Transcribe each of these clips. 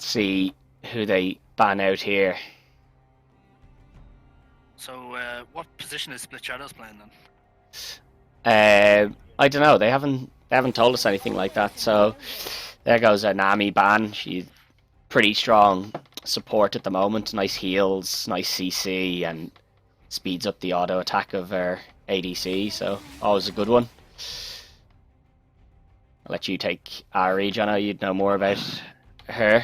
see who they ban out here. So, what position is Split Shadows playing then? I don't know. They haven't told us anything like that. So there goes a Nami ban. She's pretty strong support at the moment. Nice heals, nice CC, and speeds up the auto attack of her ADC. So always a good one. I'll let you take Ari, Jono. You'd know more about her.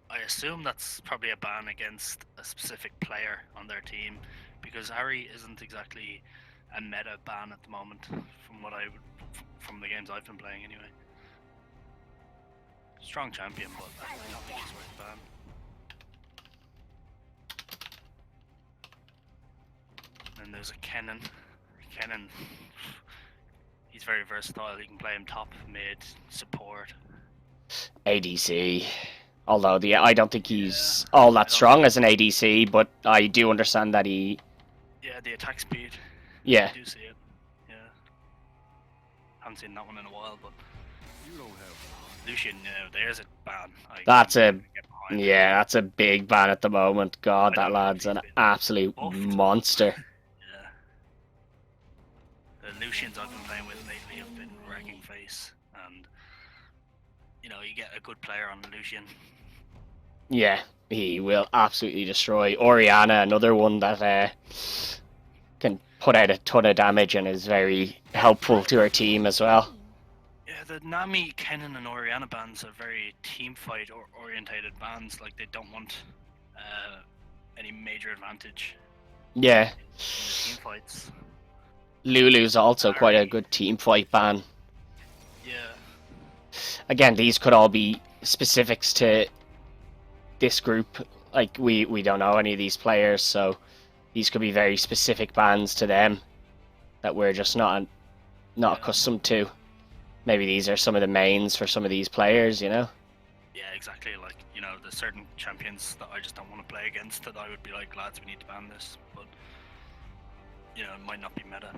I assume that's probably a ban against a specific player on their team, because Ari isn't exactly a meta ban at the moment, from the games I've been playing anyway. Strong champion, but I don't think she's worth a ban. And there's a Kennen. Kennen, he's very versatile. You can play him top, mid, support. ADC. Although I don't think he's all that strong as an ADC, but I do understand that he. Yeah, the attack speed. Yeah. I do see it. Yeah. Haven't seen that one in a while, but. Lucian, there's a ban. That's a big ban at the moment. God, that lad's an absolute monster. Yeah. The Lucians I've been playing with lately have been wrecking face, and you get a good player on Lucian. Yeah, he will absolutely destroy. Orianna, another one that can put out a ton of damage and is very helpful to her team as well. Yeah, the Nami, Kennen, and Orianna bans are very team fight orientated bans. Like, they don't want any major advantage. Yeah. In team fights. Lulu's also quite a good team fight ban. Yeah. Again, these could all be specifics to this group. Like, we don't know any of these players, so these could be very specific bans to them that we're just not accustomed to. Maybe these are some of the mains for some of these players, Yeah, exactly. Like, there's certain champions that I just don't want to play against that I would be like, lads, we need to ban this. But, it might not be meta.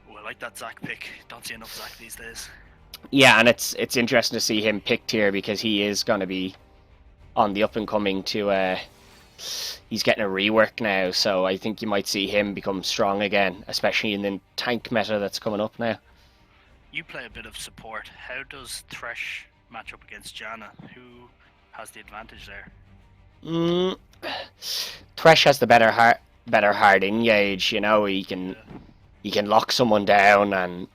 Oh, I like that Zac pick. Don't see enough Zac these days. Yeah, and it's interesting to see him picked here because he is going to be on the up and coming to... he's getting a rework now, so I think you might see him become strong again, especially in the tank meta that's coming up now. You play a bit of support. How does Thresh match up against Janna? Who has the advantage there? Thresh has the better hard engage. He can lock someone down, and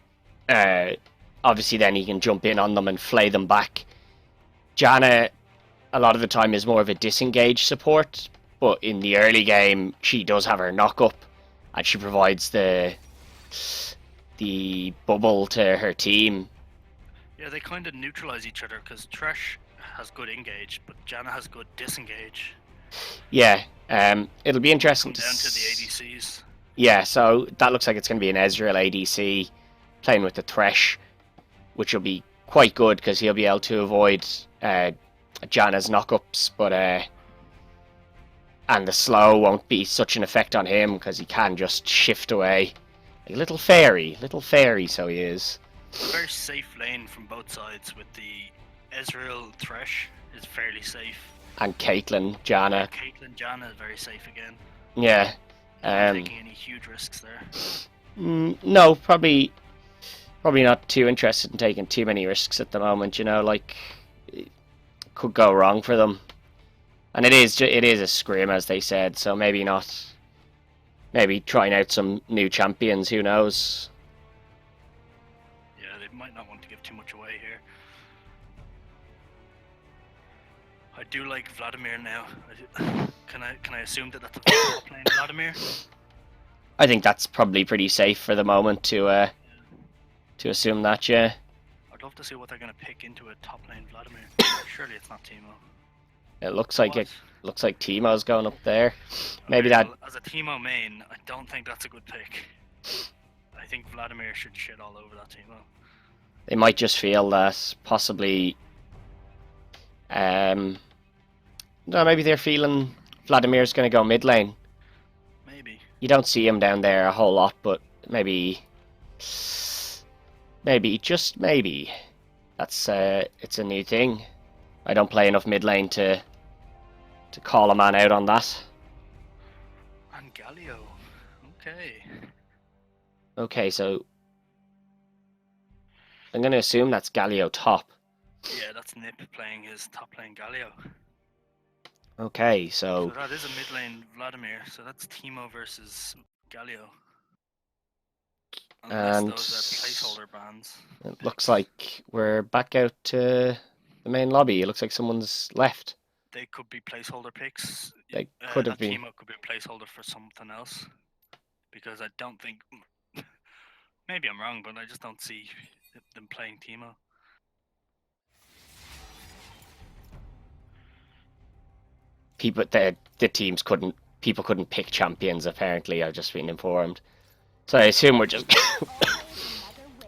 obviously then he can jump in on them and flay them back. Janna, a lot of the time, is more of a disengaged support, but in the early game she does have her knock up, and she provides the bubble to her team. Yeah, they kind of neutralize each other because Thresh has good engage, but Janna has good disengage. Yeah, it'll be interesting down to the ADCs. Yeah, so that looks like it's going to be an Ezreal ADC playing with the Thresh, which will be quite good because he'll be able to avoid Janna's knockups, but and the slow won't be such an effect on him because he can just shift away. A little fairy, so he is. Very safe lane from both sides with the Ezreal Thresh is fairly safe. And Caitlyn, Janna. Caitlyn, Janna is very safe again. Yeah. Not taking any huge risks there. No, probably not too interested in taking too many risks at the moment. It could go wrong for them. And it is a scrim, as they said, so maybe not. Maybe trying out some new champions, who knows? Yeah, they might not want to give too much away here. I do like Vladimir now. Can I assume that that's a top lane Vladimir? I think that's probably pretty safe for the moment to assume that, yeah. I'd love to see what they're going to pick into a top lane Vladimir. Surely it's not Teemo. It looks like Teemo's going up there. Maybe well, as a Teemo main, I don't think that's a good pick. I think Vladimir should shit all over that Teemo. They might just feel that possibly. No, maybe they're feeling Vladimir's going to go mid lane. Maybe. You don't see him down there a whole lot, but maybe, just maybe, that's it's a new thing. I don't play enough mid lane to call a man out on that. And Galio. Okay. Okay, so I'm going to assume that's Galio top. Yeah, that's Nip playing his top lane Galio. Okay, So so that is a mid lane Vladimir. So that's Teemo versus Galio. Unless and those are placeholder bans. it looks like we're back out to the main lobby. It looks like someone's left. They could be placeholder picks. They could have That been. Teemo could be a placeholder for something else. Because I don't think. Maybe I'm wrong, but I just don't see them playing Teemo. People, the teams couldn't. People couldn't pick champions. Apparently, I've just been informed. So I assume we're just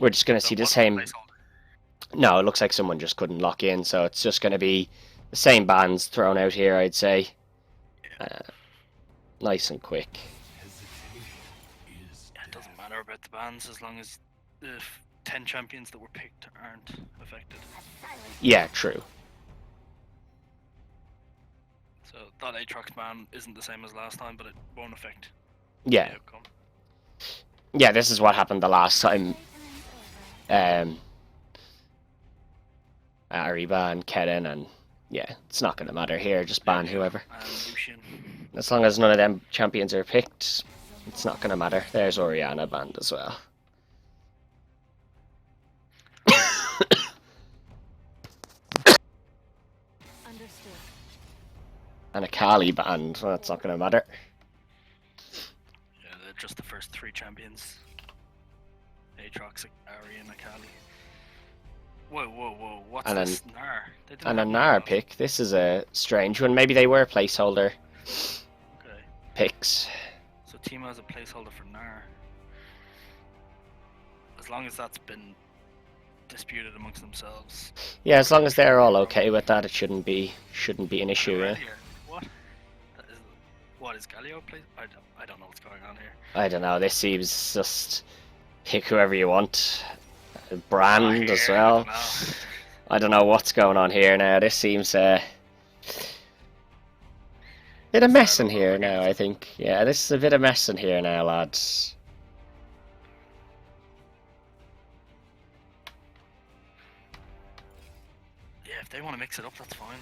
we're just going to see the same. No, it looks like someone just couldn't lock in, so it's just going to be the same bans thrown out here, I'd say. Nice and quick. Yeah, it doesn't matter about the bans as long as the 10 champions that were picked aren't affected. Yeah, true. So that Aatrox ban isn't the same as last time, but it won't affect Yeah. the outcome. Yeah, this is what happened the last time. Ari ban Keren, and yeah, it's not going to matter here. Just ban whoever. And Lucian. As long as none of them champions are picked, it's not going to matter. There's Orianna banned as well. Understood. And Akali banned. Well, that's not going to matter. Yeah, they're just the first 3 champions. Aatrox, Ari, and Akali. Whoa. What's And this? Gnar. And a Gnar pick. This is a strange one. Maybe they were placeholder picks. So Teemo has a placeholder for Gnar. As long as that's been disputed amongst themselves. Yeah, as long as they're all okay with that, it shouldn't be an issue. Yeah. What? What is Galio place? I don't know what's going on here. I don't know. This seems just pick whoever you want. Brand as well. I don't know what's going on here now. This seems bit of mess in here now, I think. Yeah, this is a bit of mess in here now, lads. Yeah, if they want to mix it up, that's fine.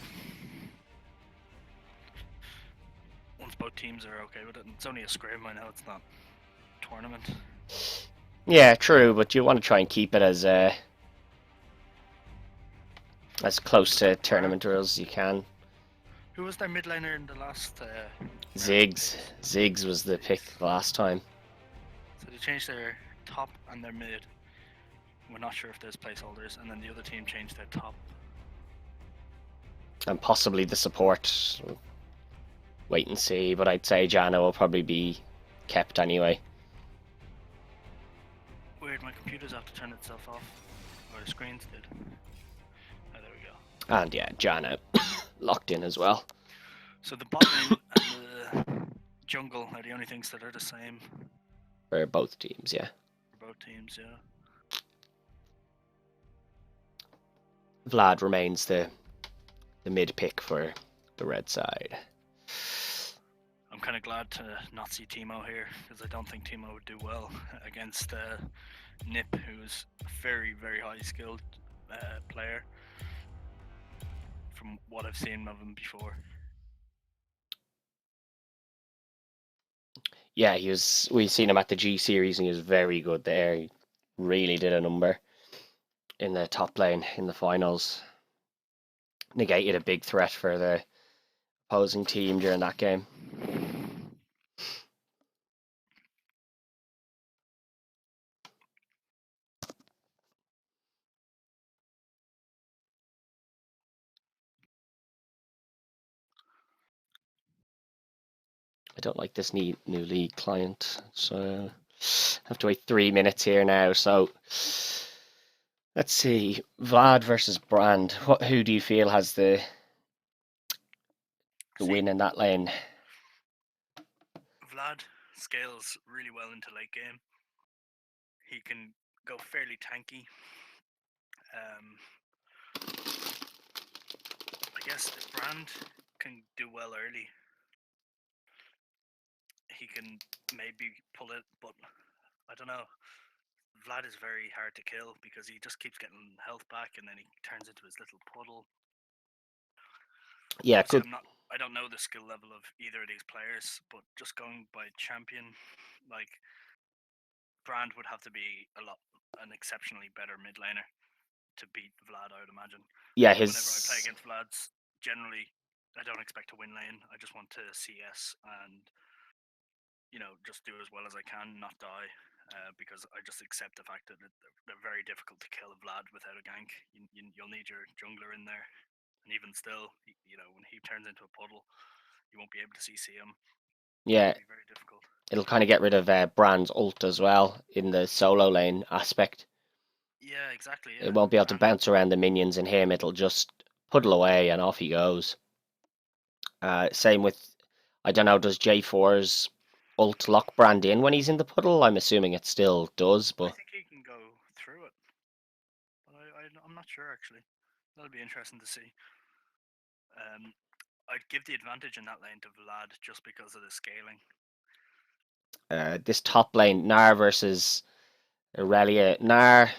Once both teams are okay with it, and it's only a scrim, I know it's not a tournament. Yeah, true, but you want to try and keep it as close to tournament rules as you can. Who was their mid laner in the last? Ziggs. Ziggs was the pick last time. So they changed their top and their mid. We're not sure if there's placeholders, and then the other team changed their top. And possibly the support. Wait and see, but I'd say Janna will probably be kept anyway. Weird, my computer's have to turn itself off. Or the screens did. Oh, there we go. And yeah, Janna locked in as well. So the bot lane and the jungle are the only things that are the same. For both teams, yeah. For both teams, yeah. Vlad remains the mid pick for the red side. I'm kind of glad to not see Teemo here, because I don't think Teemo would do well against Nip, who's a very, very high skilled player from what I've seen of him before. Yeah, we've seen him at the G Series and he was very good there. He really did a number in the top lane in the finals. Negated a big threat for the opposing team during that game. I don't like this new league client, so I have to wait 3 minutes here now. So let's see, Vlad versus Brand. Who do you feel has the win in that lane? Vlad scales really well into late game. He can go fairly tanky. I guess if Brand can do well early, he can maybe pull it, but I don't know. Vlad is very hard to kill because he just keeps getting health back and then he turns into his little puddle. Yeah, Obviously, good. I don't know the skill level of either of these players, but just going by champion, like Brand would have to be an exceptionally better mid laner to beat Vlad, I would imagine. Yeah, Whenever I play his against Vlads, generally I don't expect to win lane. I just want to CS and just do as well as I can, not die. Because I just accept the fact that they're very difficult to kill Vlad without a gank. You'll need your jungler in there, and even still, when he turns into a puddle, you won't be able to CC him. yeah, It'll be very difficult. it'll kind of get rid of Brand's ult as well in the solo lane aspect. Yeah, exactly. It Yeah, won't be able to and bounce around the minions in him. It'll just puddle away and off he goes. Same with, I don't know, does J4's ult lock Brand in when he's in the puddle? I'm assuming it still does, I but think he can go through it, but I'm not sure actually. That'll be interesting to see. Um, I'd give the advantage in that lane to Vlad just because of the scaling. this top lane, Gnar versus Aurelia. Gnar,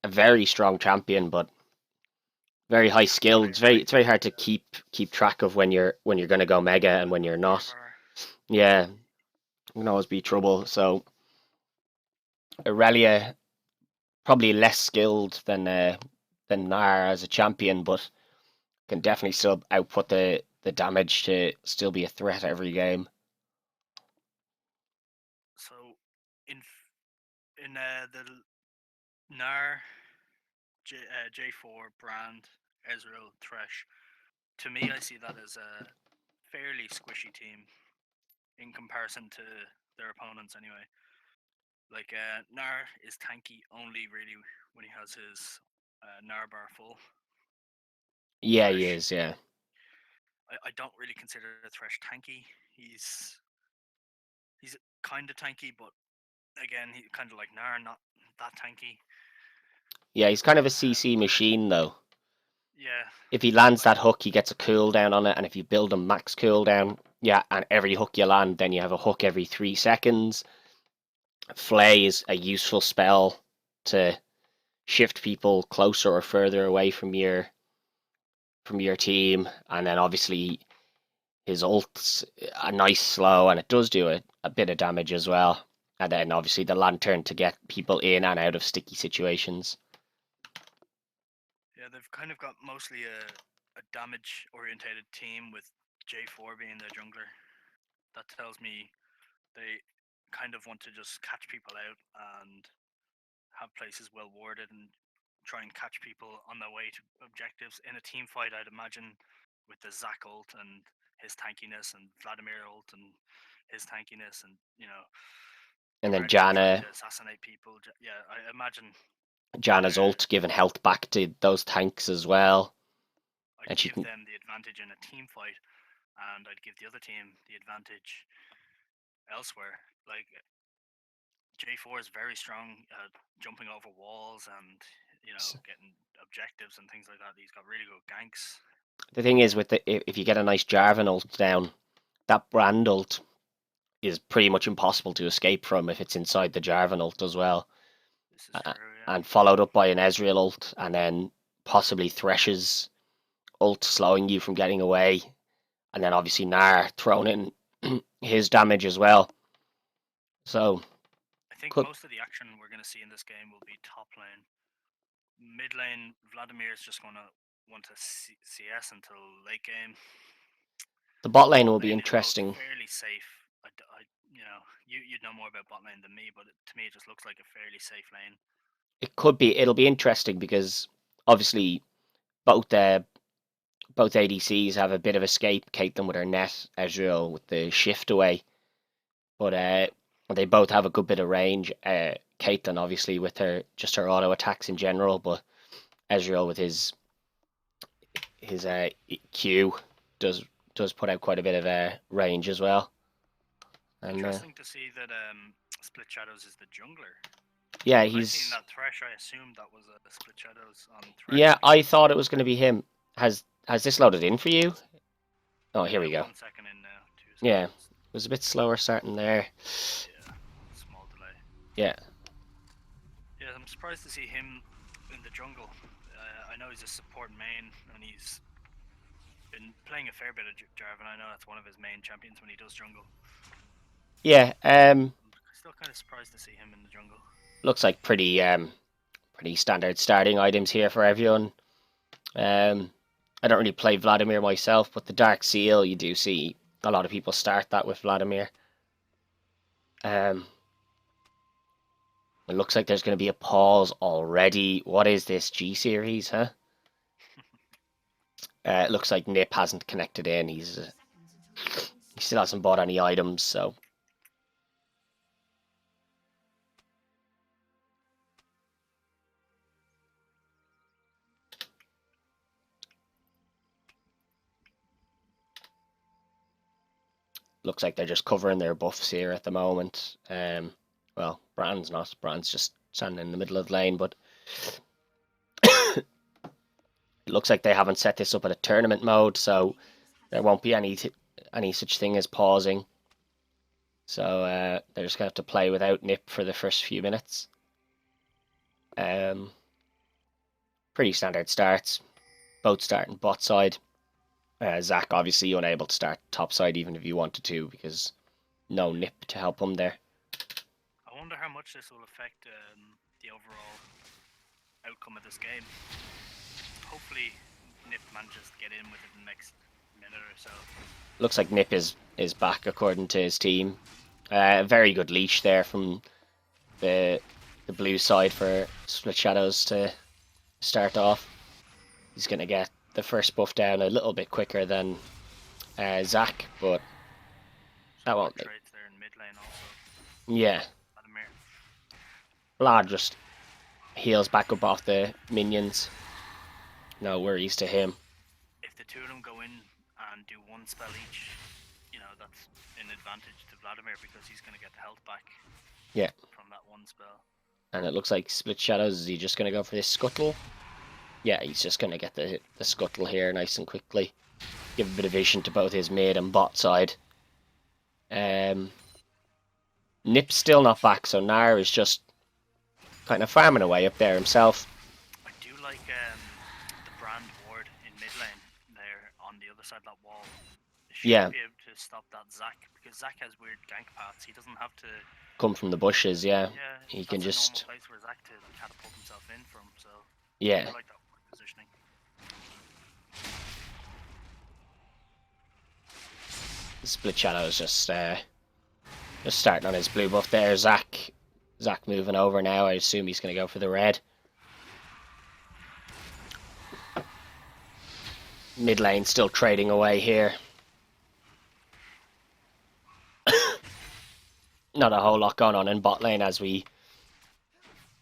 a very strong champion, but very high Have to skilled. play it right. It's very hard to keep track of when you're gonna go mega and when you're not. Narvar. Yeah, it can always be trouble. So Aurelia probably less skilled than Gnar as a champion, but can definitely still output the damage to still be a threat every game. So in the Nar J4 Brand Ezreal Thresh, to me I see that as a fairly squishy team in comparison to their opponents anyway. Like Nar is tanky only really when he has his Nar bar full. Yeah, he Thresh, is. Yeah, I don't really consider Thresh tanky. He's kind of tanky, but again, he kind of like Nar, not that tanky. yeah, he's kind of a Um, CC machine though. yeah, If he lands like that hook, he gets a cooldown on it, and if you build a max cooldown, yeah, and every hook you land, then you have a hook every 3 seconds. Flay is a useful spell to shift people closer or further away from your team, and then obviously his ult's a nice slow, and it does do a bit of damage as well. And then obviously the lantern to get people in and out of sticky situations. yeah, they've kind of got mostly a damage orientated team with J4 being their jungler. That tells me they kind of want to just catch people out and have places well warded and try and catch people on their way to objectives. In a team fight, I'd imagine with the Zac ult and his tankiness and Vladimir ult and his tankiness and And then directly trying Janna to assassinate people. Yeah, I imagine Janna's they're ult giving health back to those tanks as well. I'd And she give can them the advantage in a team fight, and I'd give the other team the advantage elsewhere. Like J4 is very strong at jumping over walls and getting objectives and things like that. He's got really good ganks. the thing is with the if you get a nice Jarvan ult down, that Brand ult is pretty much impossible to escape from if it's inside the Jarvan ult as well. This is true, yeah. And followed up by an Ezreal ult, and then possibly Thresh's ult slowing you from getting away, and then obviously Gnar thrown in his damage as well. So I think could most of the action we're going to see in this game will be top lane. Mid lane, Vladimir is just going to want to CS until late game. the bot lane Bot will be lane is interesting. fairly safe. You'd know more about bot lane than me, but to me it just looks like a fairly safe lane. It'll be interesting because obviously both both ADCs have a bit of escape. Caitlyn with her net, Ezreal with the shift away, but they both have a good bit of range. Caitlyn obviously with her auto attacks in general, but Ezreal with his Q does put out quite a bit of range as well. And Interesting to see that Split Shadows is the jungler. yeah, When I seen he's that Thresh, I assumed that was a Split Shadows on Thresh yeah. I because thought it was going to be him, Has this loaded in for you? Oh, here we Yeah, go. 1 second in now. 2 Yeah, seconds. it was a bit slower starting there. Yeah, small delay. Yeah, Yeah, I'm surprised to see him in the jungle. I know he's a support main, and he's been playing a fair bit of Jarvan. I know that's one of his main champions when he does jungle. yeah. I'm still kind of surprised to see him in the jungle. Looks like pretty standard starting items here for everyone. I don't really play Vladimir myself, but the Dark Seal, you do see a lot of people start that with Vladimir. It looks like there's going to be a pause already. What is this, G series, huh? It looks like Nip hasn't connected in. He still hasn't bought any items, so looks like they're just covering their buffs here at the moment. Well, Brand's not. Brand's just standing in the middle of the lane, but it looks like they haven't set this up at a tournament mode, so there won't be any such thing as pausing. So they're just going to have to play without Nip for the first few minutes. Pretty standard starts. Both starting bot side. Zach obviously unable to start top side even if you wanted to because no Nip to help him there. I wonder how much this will affect the overall outcome of this game. Hopefully Nip manages to get in within the next minute or so. Looks like Nip is back according to his team. Very good leash there from the blue side for Split Shadows to start off. He's going to get the first buff down a little bit quicker than Zach, but that won't be. Trades there in mid lane also. Yeah. Vladimir. Vlad just heals back up off the minions. No worries to him. If the two of them go in and do one spell each, you know, that's an advantage to Vladimir because he's going to get the health back. Yeah. From that one spell. And it looks like Split Shadows, is he just going to go for this scuttle? Yeah, he's just going to get the scuttle here nice and quickly. Give a bit of vision to both his mid and bot side. Nip's still not back, so Nar is just kind of farming away up there himself. I do like the Brand ward in mid lane there on the other side of that wall. They should be able to stop that Zac, because Zac has weird gank paths. He doesn't have to come from the bushes, yeah. Yeah, he can just a normal place for Zac to catapult himself in from, so yeah. I like that positioning. Split Shadows just starting on his blue buff there. Zac moving over now. I assume he's going to go for the red. Mid lane still trading away here. Not a whole lot going on in bot lane, as we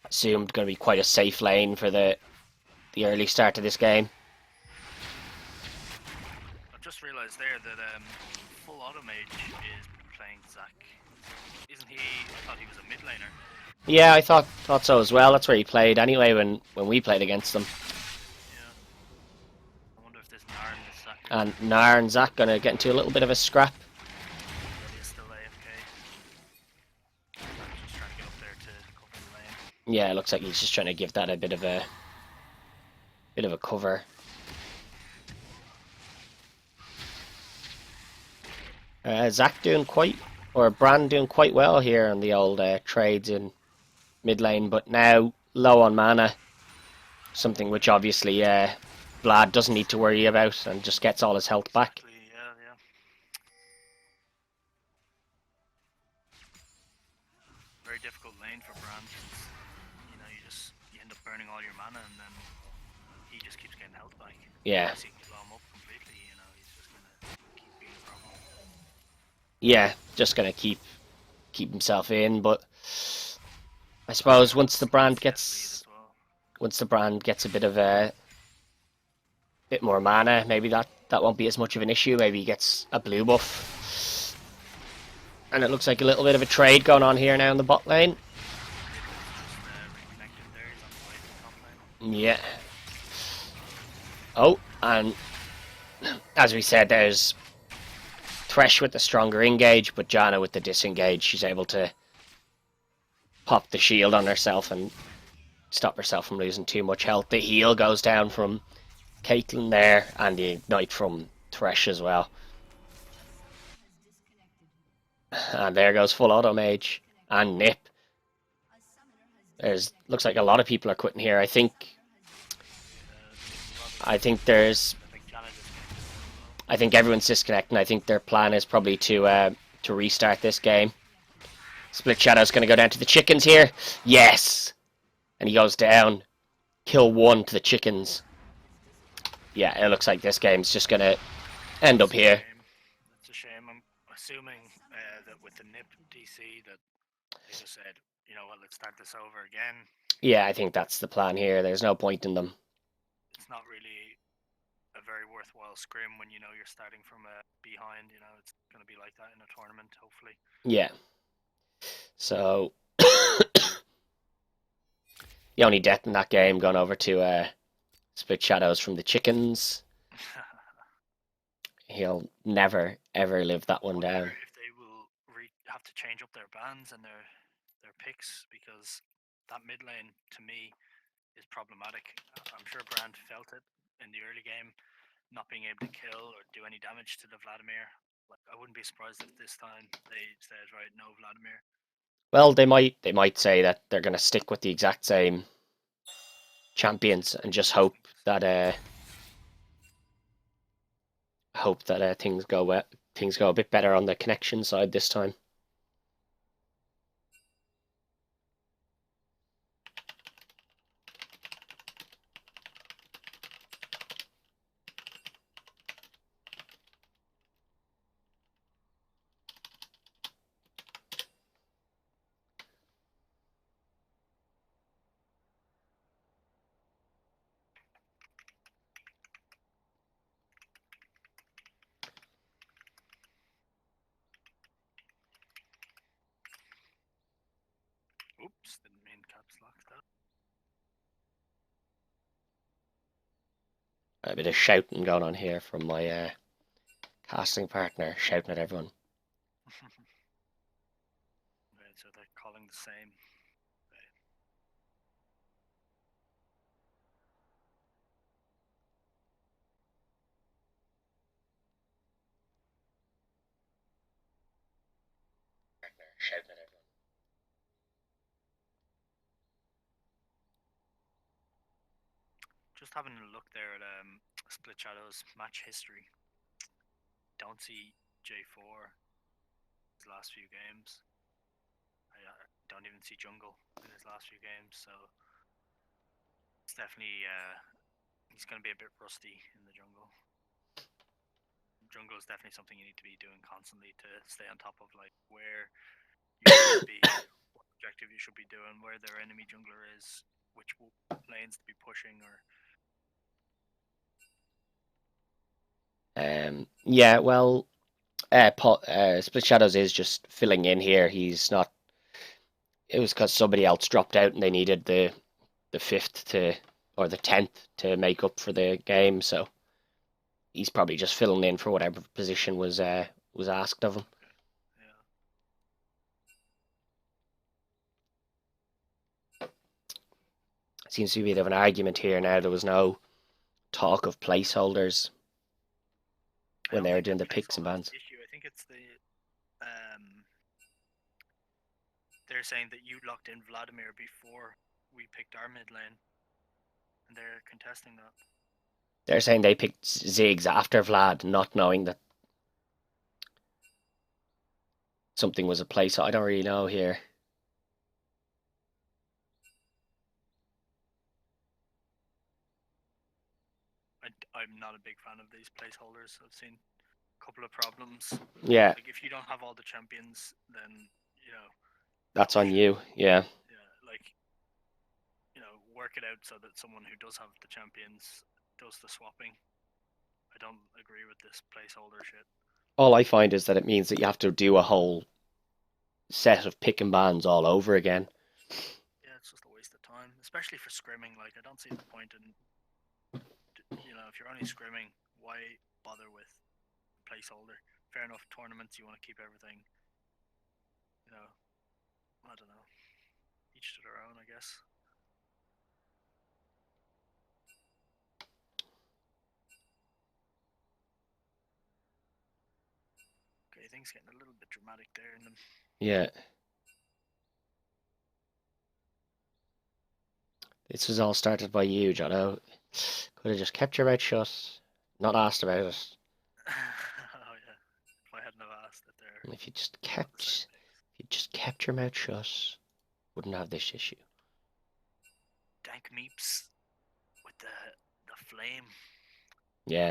assumed going to be quite a safe lane for the early start of this game. I've just realised there that full auto mage is playing Zac. Isn't he? I thought he was a mid laner. Yeah, I thought so as well. That's where he played anyway when we played against them. Yeah. I wonder if this Nar and this Zac. And Nar and Zac gonna get into a little bit of a scrap. He's still AFK. I'm just trying to get up there to cover the lane. Yeah, it looks like he's just trying to give that a bit of a cover. Zac Brand doing quite well here on the old trades in mid lane, but now low on mana. Something which obviously Vlad doesn't need to worry about and just gets all his health back. Exactly, yeah. Very difficult lane for Brand. You know, you end up burning all your mana and then he just keeps getting health back. Yeah. Unless you can blow him up completely, you know, he's just gonna keep being a problem. Yeah, just gonna keep himself in, but I suppose once the brand gets a bit of a bit more mana, maybe that won't be as much of an issue. Maybe he gets a blue buff. And it looks like a little bit of a trade going on here now in the bot lane. Yeah. Oh, And as we said, there's Thresh with the stronger engage, but Janna with the disengage. She's able to pop the shield on herself and stop herself from losing too much health. The heal goes down from Caitlyn there, and the ignite from Thresh as well. And there goes full auto mage and Nip. Looks like a lot of people are quitting here. I think everyone's disconnecting. I think their plan is probably to restart this game. Split Shadow's going to go down to the chickens here. Yes! And he goes down. Kill 1 to the chickens. Yeah, it looks like this game's just going to end up here. It's a shame. I'm assuming that with the NIP DC that they just said, you know what, let's start this over again. Yeah, I think that's the plan here. There's no point in them. It's not really a very worthwhile scrim when you know you're starting from behind. You know, it's going to be like that in a tournament, hopefully. Yeah. So the only death in that game gone over to Split Shadows from the chickens. He'll never ever live that one down. If they will have to change up their bans and their picks, because that mid lane to me is problematic. I'm sure Brand felt it in the early game, not being able to kill or do any damage to the Vladimir. Like, I wouldn't be surprised if this time they said, right, no Vladimir. Well, they might say that they're going to stick with the exact same champions and just hope that things go a bit better on the connection side this time. Oops, didn't mean caps lock that. A bit of shouting going on here from my casting partner, shouting at everyone. Right, so they're calling the same. Shouting at everyone. Just having a look there at Split Shadows match history. Don't see J4 his last few games. I don't even see Jungle in his last few games, so it's definitely he's going to be a bit rusty in the jungle. Jungle is definitely something you need to be doing constantly to stay on top of, like, where you should be, what objective you should be doing, where their enemy jungler is, which lanes to be pushing, or yeah, well, Split Shadows is just filling in here. He's not. It was because somebody else dropped out and they needed the 5th or the 10th to make up for the game. So he's probably just filling in for whatever position was asked of him. yeah. Seems to be a bit of an argument here now. There was no talk of placeholders when they were doing the picks and bans. Issue. I think it's the they're saying that you locked in Vladimir before we picked our mid lane, and they're contesting that. They're saying they picked Ziggs after Vlad, not knowing that something was a place. I don't really know here. I'm not a big fan of these placeholders. I've seen a couple of problems. Yeah. Like, if you don't have all the champions, then, you know, that's on you. Yeah. Yeah, like, you know, work it out so that someone who does have the champions does the swapping. I don't agree with this placeholder shit. All I find is that it means that you have to do a whole set of pick and bans all over again. Yeah, it's just a waste of time, especially for scrimming. Like, I don't see the point in, you if you're only scrimming, why bother with placeholder? Fair enough, tournaments, you want to keep everything, I don't know, each to their own, I guess. Okay, things getting a little bit dramatic there in them. Yeah. This was all started by you, Jono. Could have just kept your mouth shut, not asked about it. Oh yeah, if I hadn't have asked it there. And if you just kept your mouth shut, wouldn't have this issue. Dank meeps with the flame. Yeah.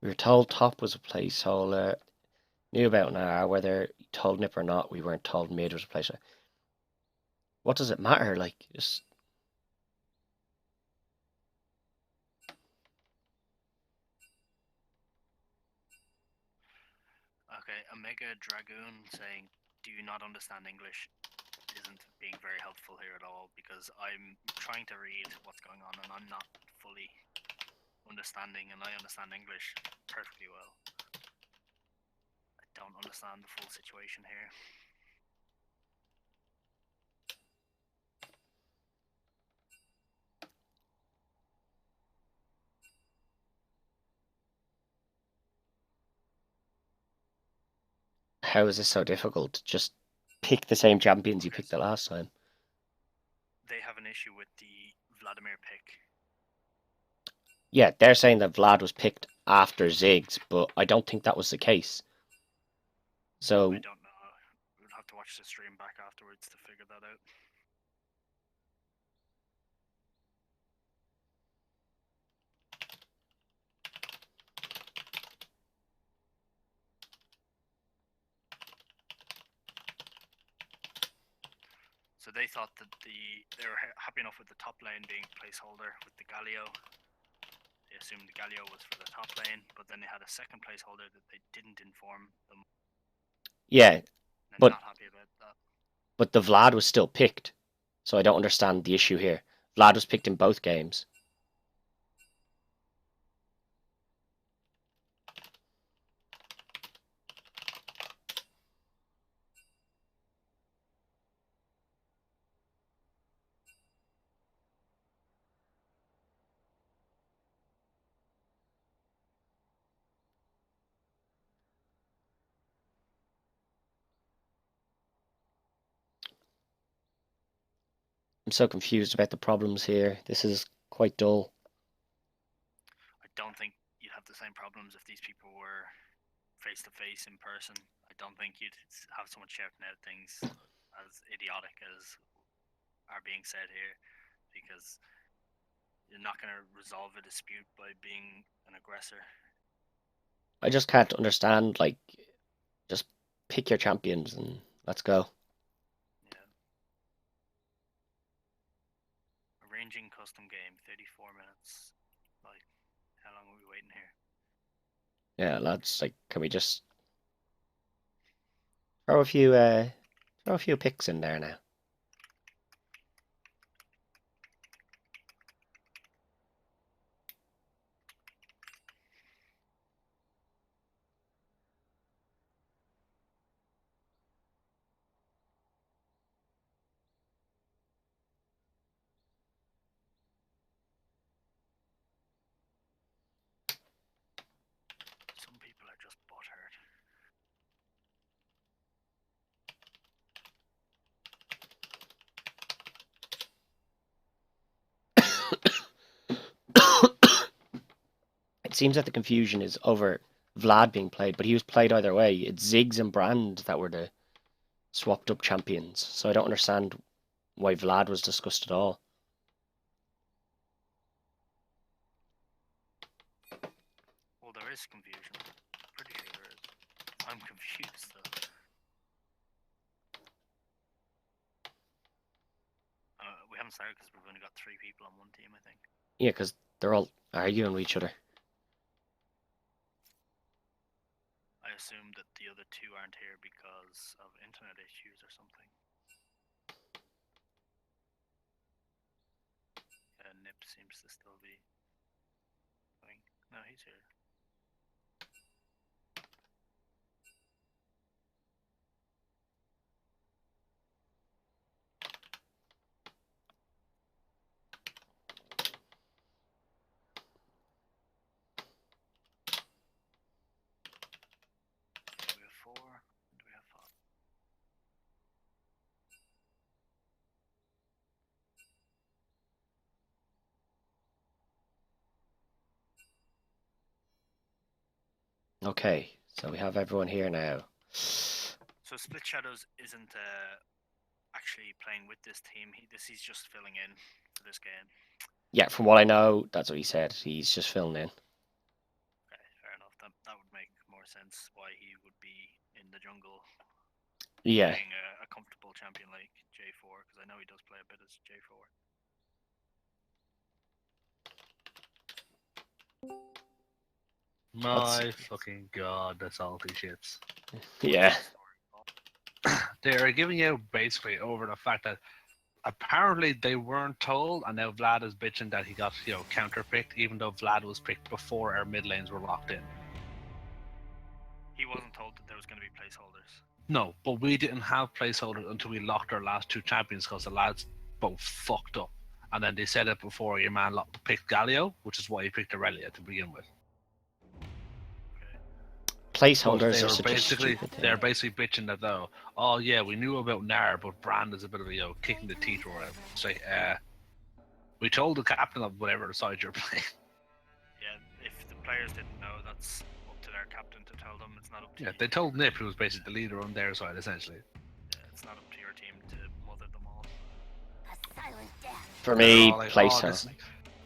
We were told top was a placeholder. Knew about an hour, whether you told Nip or not, we weren't told mid was a placeholder. What does it matter? Like, just... Okay, Omega Dragoon saying, "Do you not understand English?" Isn't being very helpful here at all, because I'm trying to read what's going on and I'm not fully understanding, and I understand English perfectly well. I don't understand the full situation here. How is this so difficult? Just pick the same champions you Okay, picked the last time. They have an issue with the Vladimir pick. Yeah, they're saying that Vlad was picked after Ziggs, but I don't think that was the case. So I don't know. We'll have to watch the stream back afterwards to figure that out. So they thought that they were happy enough with the top lane being placeholder with the Galio. They assumed the Galio was for the top lane, but then they had a second placeholder that they didn't inform them. yeah, And but not happy about that. But the Vlad was still picked, so I don't understand the issue here. Vlad was picked in both games. I'm so confused about the problems here. This is quite dull. I don't think you'd have the same problems if these people were face to face in person. I don't think you'd have someone shouting out things as idiotic as are being said here, because you're not going to resolve a dispute by being an aggressor. I just can't understand, like, just pick your champions and let's go. Yeah. Arranging custom game, 34 minutes. Like, how long are we waiting here? Yeah, lads, like, can we just throw a few picks in there now? Some people are just butthurt. It seems that the confusion is over Vlad being played, but he was played either way. It's Ziggs and Brand that were the swapped up champions, so I don't understand why Vlad was discussed at all. is confusion. Pretty sure there is. I'm confused though. We haven't started because we've only got 3 people on one team, I think. Yeah, because they're all arguing with each other. I assume that the other 2 aren't here because of internet issues or something. Nip seems to still be going. No, he's here. Do we have 4? Do we have 5? Okay, so we have everyone here now. So Split Shadows isn't actually playing with this team. He's just filling in for this game. Yeah, from what I know, that's what he said. He's just filling in. Okay, fair enough. That would make more sense why he would be in the jungle. Yeah. Playing a comfortable champion like J4, because I know he does play a bit as J4. My fucking god, the salty shits. Yeah. They are giving out basically over the fact that apparently they weren't told, and now Vlad is bitching that he got, counter-picked, even though Vlad was picked before our mid lanes were locked in. He wasn't told that there was going to be placeholders. No, but we didn't have placeholders until we locked our last 2 champions because the lads both fucked up. And then they said it before your man picked Galio, which is why he picked Aurelia to begin with. Placeholders They are were such a stupid thing. they're basically bitching that though. Oh yeah, we knew about Nar, but Brand is a bit of a kick in the teeth or whatever. It's like, we told the captain of whatever side you're playing. Yeah, if the players didn't know, that's up to their captain to tell them. It's not up to Yeah, you. they told Nip, who was basically the leader on their side, essentially. Yeah, it's not up to your team to mother them all. A silent death. For me, They're all like, placeholder.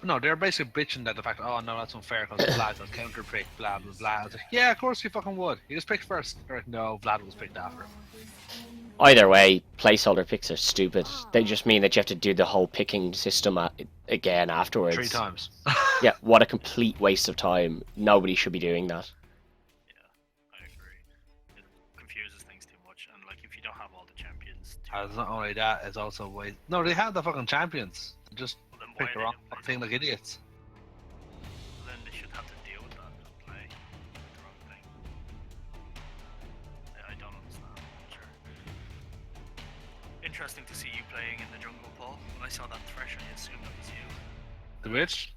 No, they're basically bitching that the fact, oh no, that's unfair because Vlad got counter-picked, Vlad was Vlad. I was like, yeah, of course he fucking would. He was picked first. They're like, no, Vlad was picked after. Either way, placeholder picks are stupid. They just mean that you have to do the whole picking system again afterwards. 3 times. Yeah, what a complete waste of time. Nobody should be doing that. Yeah, I agree. It confuses things too much, and like if you don't have all the champions, And it's not only that, it's also way. No, they had the fucking champions. They just well, then why picked the are wrong they doing thing like idiots. Then they should have to deal with that and play with the wrong thing. I don't understand. Sure. Interesting to see you playing in the jungle, Paul. When I saw that thresh, I assumed that was you. The witch?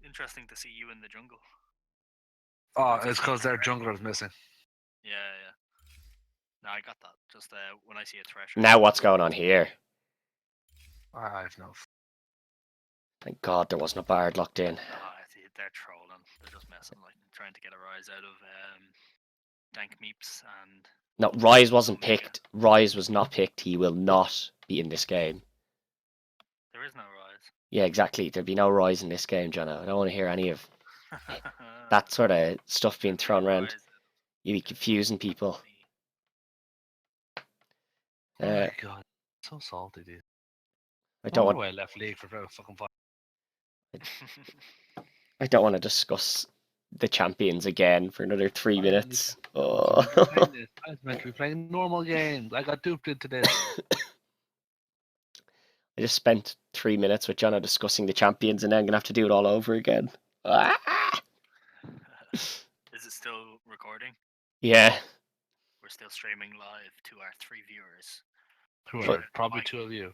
Interesting to see you in the jungle. Oh, it's because their jungler is missing. Yeah. No, I got that. Just when I see a thresh. Now what's going on here? I have no. Thank God there wasn't a bard locked in. They're trolling. They're just messing, like trying to get a rise out of Dank Meeps and. No, Rise wasn't picked. Rise was not picked. He will not be in this game. There is no rise. Yeah, exactly. There'll be no Rise in this game, Jono. I don't want to hear any of that sort of stuff being thrown around. You'd be confusing people. Oh my god, so salty, dude. I don't want. Why I left league for about fucking 5. I don't want to discuss the champions again for another 3 minutes. Oh. I was meant to be playing normal games. I got duped into this. I just spent 3 minutes with Jono discussing the champions, and then I'm gonna have to do it all over again. Ah! Is it still recording? Yeah. We're still streaming live to our 3 viewers. Who But- are probably 2 of you.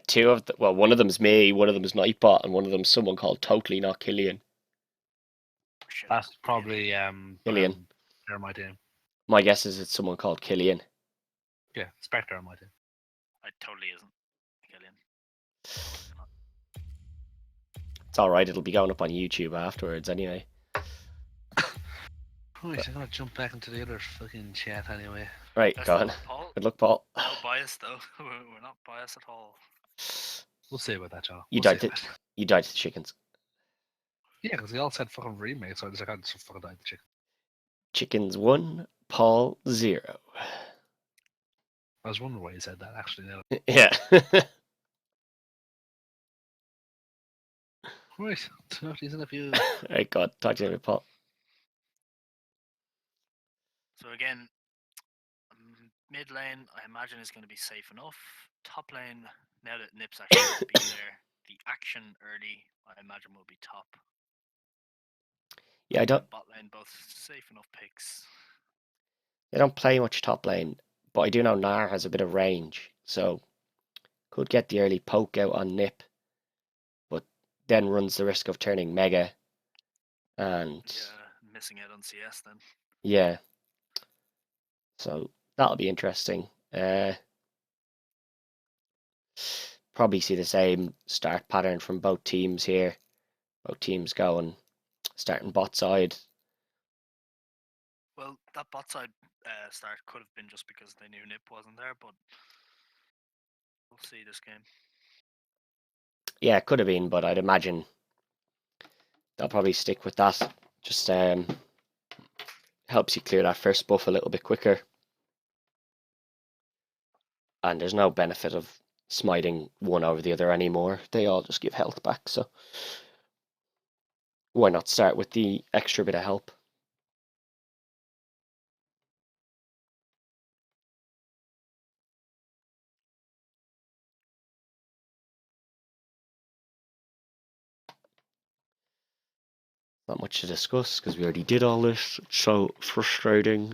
2 of the, well, one of them's me, one of them's Nightbot, and one of them's someone called Totally Not Killian. Shit. That's probably Killian. They're my team. My guess is it's someone called Killian. Yeah, Spectre on my team. I totally isn't. Killian. It's alright, it'll be going up on YouTube afterwards anyway. Right, I'm gonna jump back into the other fucking chat anyway. Right, Best go of on. luck, Paul. Good luck, Paul. No bias though. We're not biased at all. We'll see about that, John. You We'll died see to about it. you died to the chickens. Yeah, because they all said fucking remake, so I just had to fucking die the chicken. Chickens 1, Paul 0. I was wondering why you said that actually. Now. Yeah. Right, talk to you in a few. Right, God, talk to you, Paul. So again, mid lane, I imagine is going to be safe enough. Top lane, now that Nip's actually been there, the action early, I imagine will be top. Yeah, I don't Bot lane, both safe enough picks. they don't play much top lane, but I do know Nar has a bit of range, so could get the early poke out on Nip, but then runs the risk of turning Mega, and Yeah, missing out on CS then. yeah, so that'll be interesting. Probably see the same start pattern from both teams here. Both teams going starting bot side. Well, that bot side start could have been just because they knew Nip wasn't there, but we'll see this game. Yeah, it could have been, but I'd imagine they'll probably stick with that. Just helps you clear that first buff a little bit quicker. And there's no benefit of smiting one over the other anymore. They all just give health back, so why not start with the extra bit of help? Not much to discuss because we already did all this. It's so frustrating.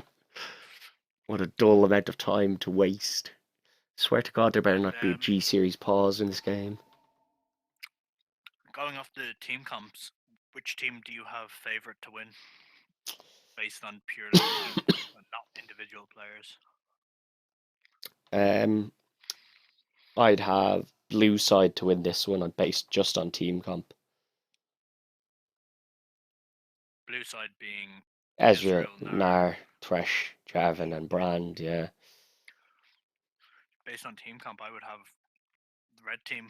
What a dull amount of time to waste. Swear to God, there better not be a G Series pause in this game. Going off the team comps, which team do you have favourite to win? Based on purely team, not individual players. I'd have blue side to win this one based just on team comp. Blue side being Ezreal, Ezreal, Nar, Thresh, Jarvan, and Brand, yeah. based on team comp, I would have the red team.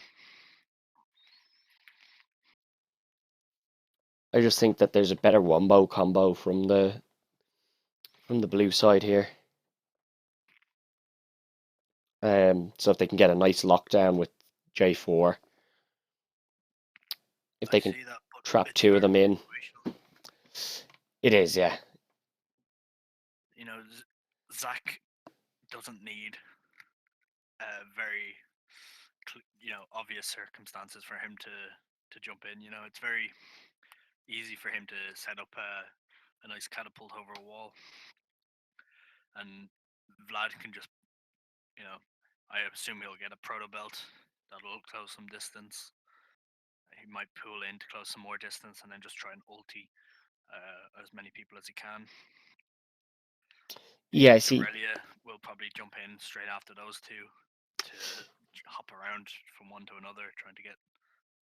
I just think that there's a better wombo combo from the blue side here. So if they can get a nice lockdown with J4, if they can trap two of them in, it is, yeah. You know, Zach doesn't need very, obvious circumstances for him to jump in. You know, it's very easy for him to set up a nice catapult over a wall, and Vlad can just, I assume he'll get a proto belt that'll close some distance. He might pull in to close some more distance and then just try and ulti as many people as he can. Yeah, I see. Aurelia will probably jump in straight after those two to hop around from one to another, trying to get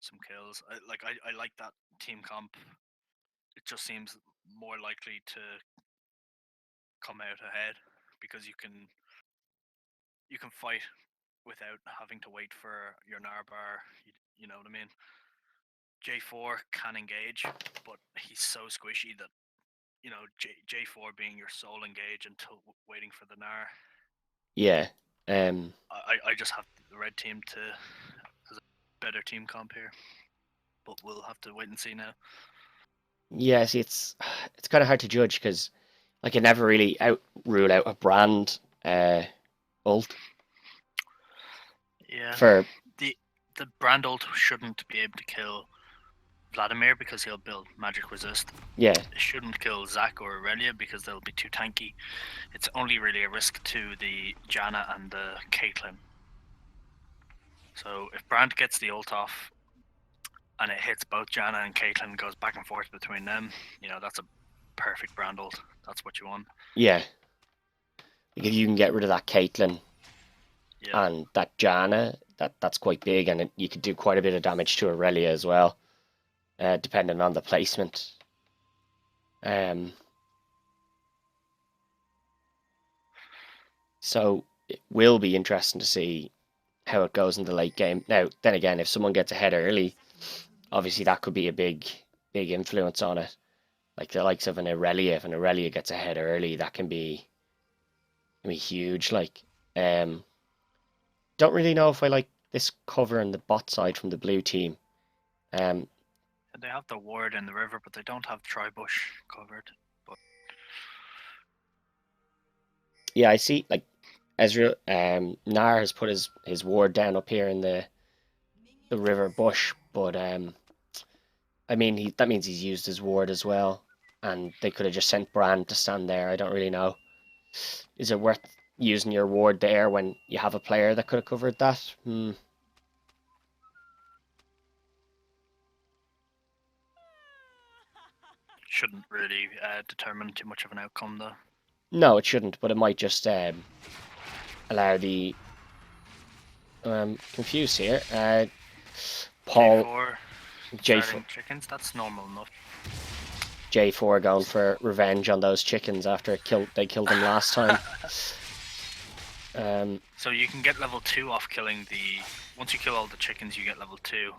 some kills. I like that team comp. It just seems more likely to come out ahead because you can fight without having to wait for your Narbar. You know what I mean? J4 can engage, but he's so squishy that J4 being your sole engage until waiting for the Nar. Yeah. I just have the red team as a better team comp here, but we'll have to wait and see now. Yeah, see, it's kind of hard to judge because I can never really rule out a Brand ult. Yeah. For the Brand ult shouldn't be able to kill Vladimir because he'll build magic resist. Yeah. It shouldn't kill Zac or Aurelia because they'll be too tanky. It's only really a risk to the Janna and the Caitlyn. So if Brand gets the ult off and it hits both Janna and Caitlyn, goes back and forth between them, that's a perfect Brand ult. That's what you want. Yeah. Like if you can get rid of that Caitlyn Yeah. and that Janna, that's quite big, and you could do quite a bit of damage to Aurelia as well, depending on the placement. So it will be interesting to see how it goes in the late game. Now, then again, if someone gets ahead early, obviously that could be a big big influence on it. Like the likes of an Irelia, if an Irelia gets ahead early, that can be huge. Like, don't really know if I like this cover on the bot side from the blue team. They have the ward in the river, but they don't have Tribush covered. But Yeah, I see. Like, Ezreal, Nar has put his ward down up here in the river bush, but I mean, that means he's used his ward as well, and they could have just sent Brand to stand there. I don't really know. Is it worth using your ward there when you have a player that could have covered that? shouldn't really determine too much of an outcome, though. No, it shouldn't, but it might just allow the confused here. Paul J4 J4 starting chickens, that's normal enough. J4 going for revenge on those chickens after they killed them last time. So you can get level 2 off killing the... Once you kill all the chickens, you get level 2.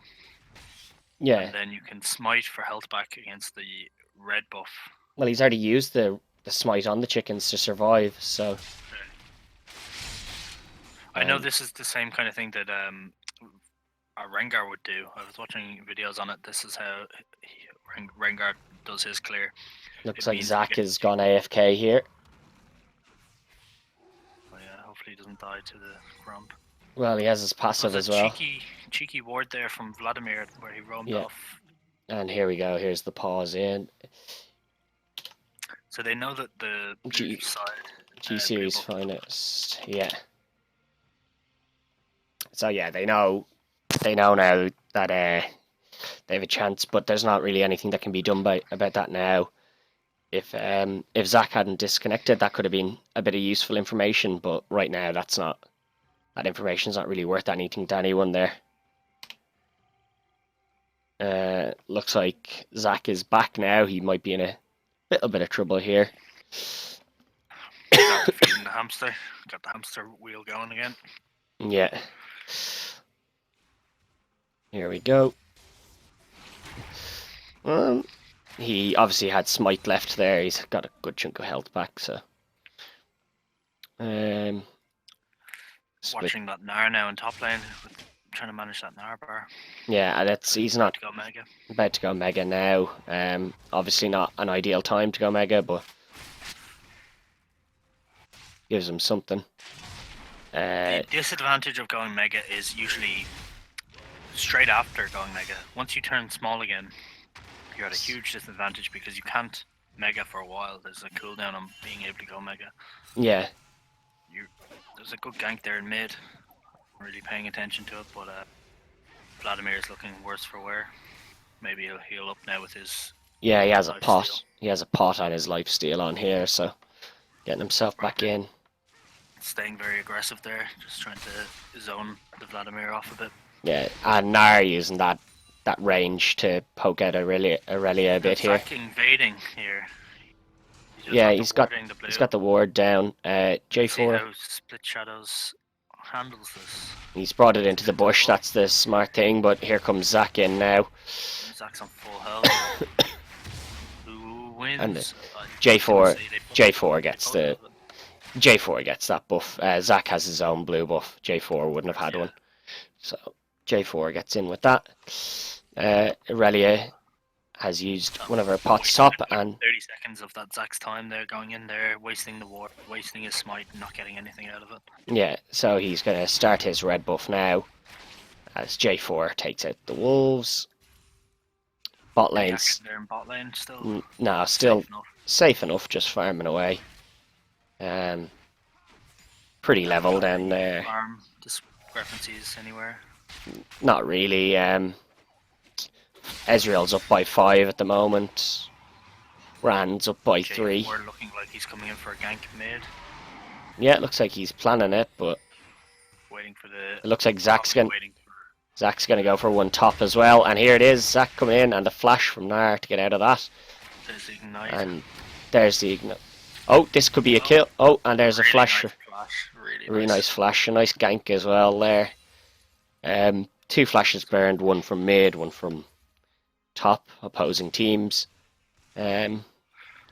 Yeah. And then you can smite for health back against the red buff. Well, he's already used the smite on the chickens to survive, so... I know this is the same kind of thing that our Rengar would do. I was watching videos on it. This is how Rengar does his clear. Looks like Zach has gone AFK here. Oh yeah, hopefully he doesn't die to the grump. Well, he has his passive as well. Cheeky ward there from Vladimir where he roamed off. And here we go. Here's the pause in. So they know that the blue side... G-Series finest. Yeah. So yeah, they know now that they have a chance, but there's not really anything that can be done about that now. If Zach hadn't disconnected, that could have been a bit of useful information, but right now that information's not really worth anything to anyone there. Looks like Zach is back now. He might be in a little bit of trouble here. Feeding the hamster. Got the hamster wheel going again. Yeah. Here we go. He obviously had smite left there. He's got a good chunk of health back, so. Watching that Gnar now in top lane, trying to manage that Gnar bar. Yeah, he's not about to go mega. About to go mega now. Obviously not an ideal time to go mega, but gives him something. The disadvantage of going mega is usually straight after going mega. Once you turn small again, you're at a huge disadvantage because you can't mega for a while. There's a cooldown on being able to go mega. Yeah. There's a good gank there in mid. I'm really paying attention to it, but Vladimir is looking worse for wear. Maybe he'll heal up now with his... Yeah, he has a pot. He has a pot on his lifesteal on here, so getting himself back in. Staying very aggressive there, just trying to zone the Vladimir off a bit. Yeah, and Nar using that range to poke out Aurelia a bit here. Zach invading here. Yeah, he's got the ward down. J4. See how Split Shadows handles this. He's brought it into the bush. That's the smart thing. But here comes Zach in now. Zach's on full health. Who wins? And J4 gets that buff. Zach has his own blue buff. J4 wouldn't have had one. So J4 gets in with that. Aurelia has used one of her pots top, and 30 seconds of that Zach's time there, going in there, wasting the ward, wasting his smite, not getting anything out of it. Yeah, so he's going to start his red buff now as J4 takes out the wolves. Bot lane's there in bot lane still. No, still safe enough, just farming away. Pretty level down there. Farm discrepancies anywhere? Not really. Ezreal's up by 5 at the moment. Rand's up by 3. We're looking like he's coming in for a gank mid. Yeah, it looks like he's planning it, but waiting for the. It looks like Zach's gonna go for one top as well, and here it is. Zach come in and the flash from Nar to get out of that. There's the ignite. And there's the ignite. Oh, this could be a kill. Oh, and there's really a flash. Nice flash. Really nice flash. A nice gank as well there. 2 flashes burned. One from mid, one from top opposing teams. It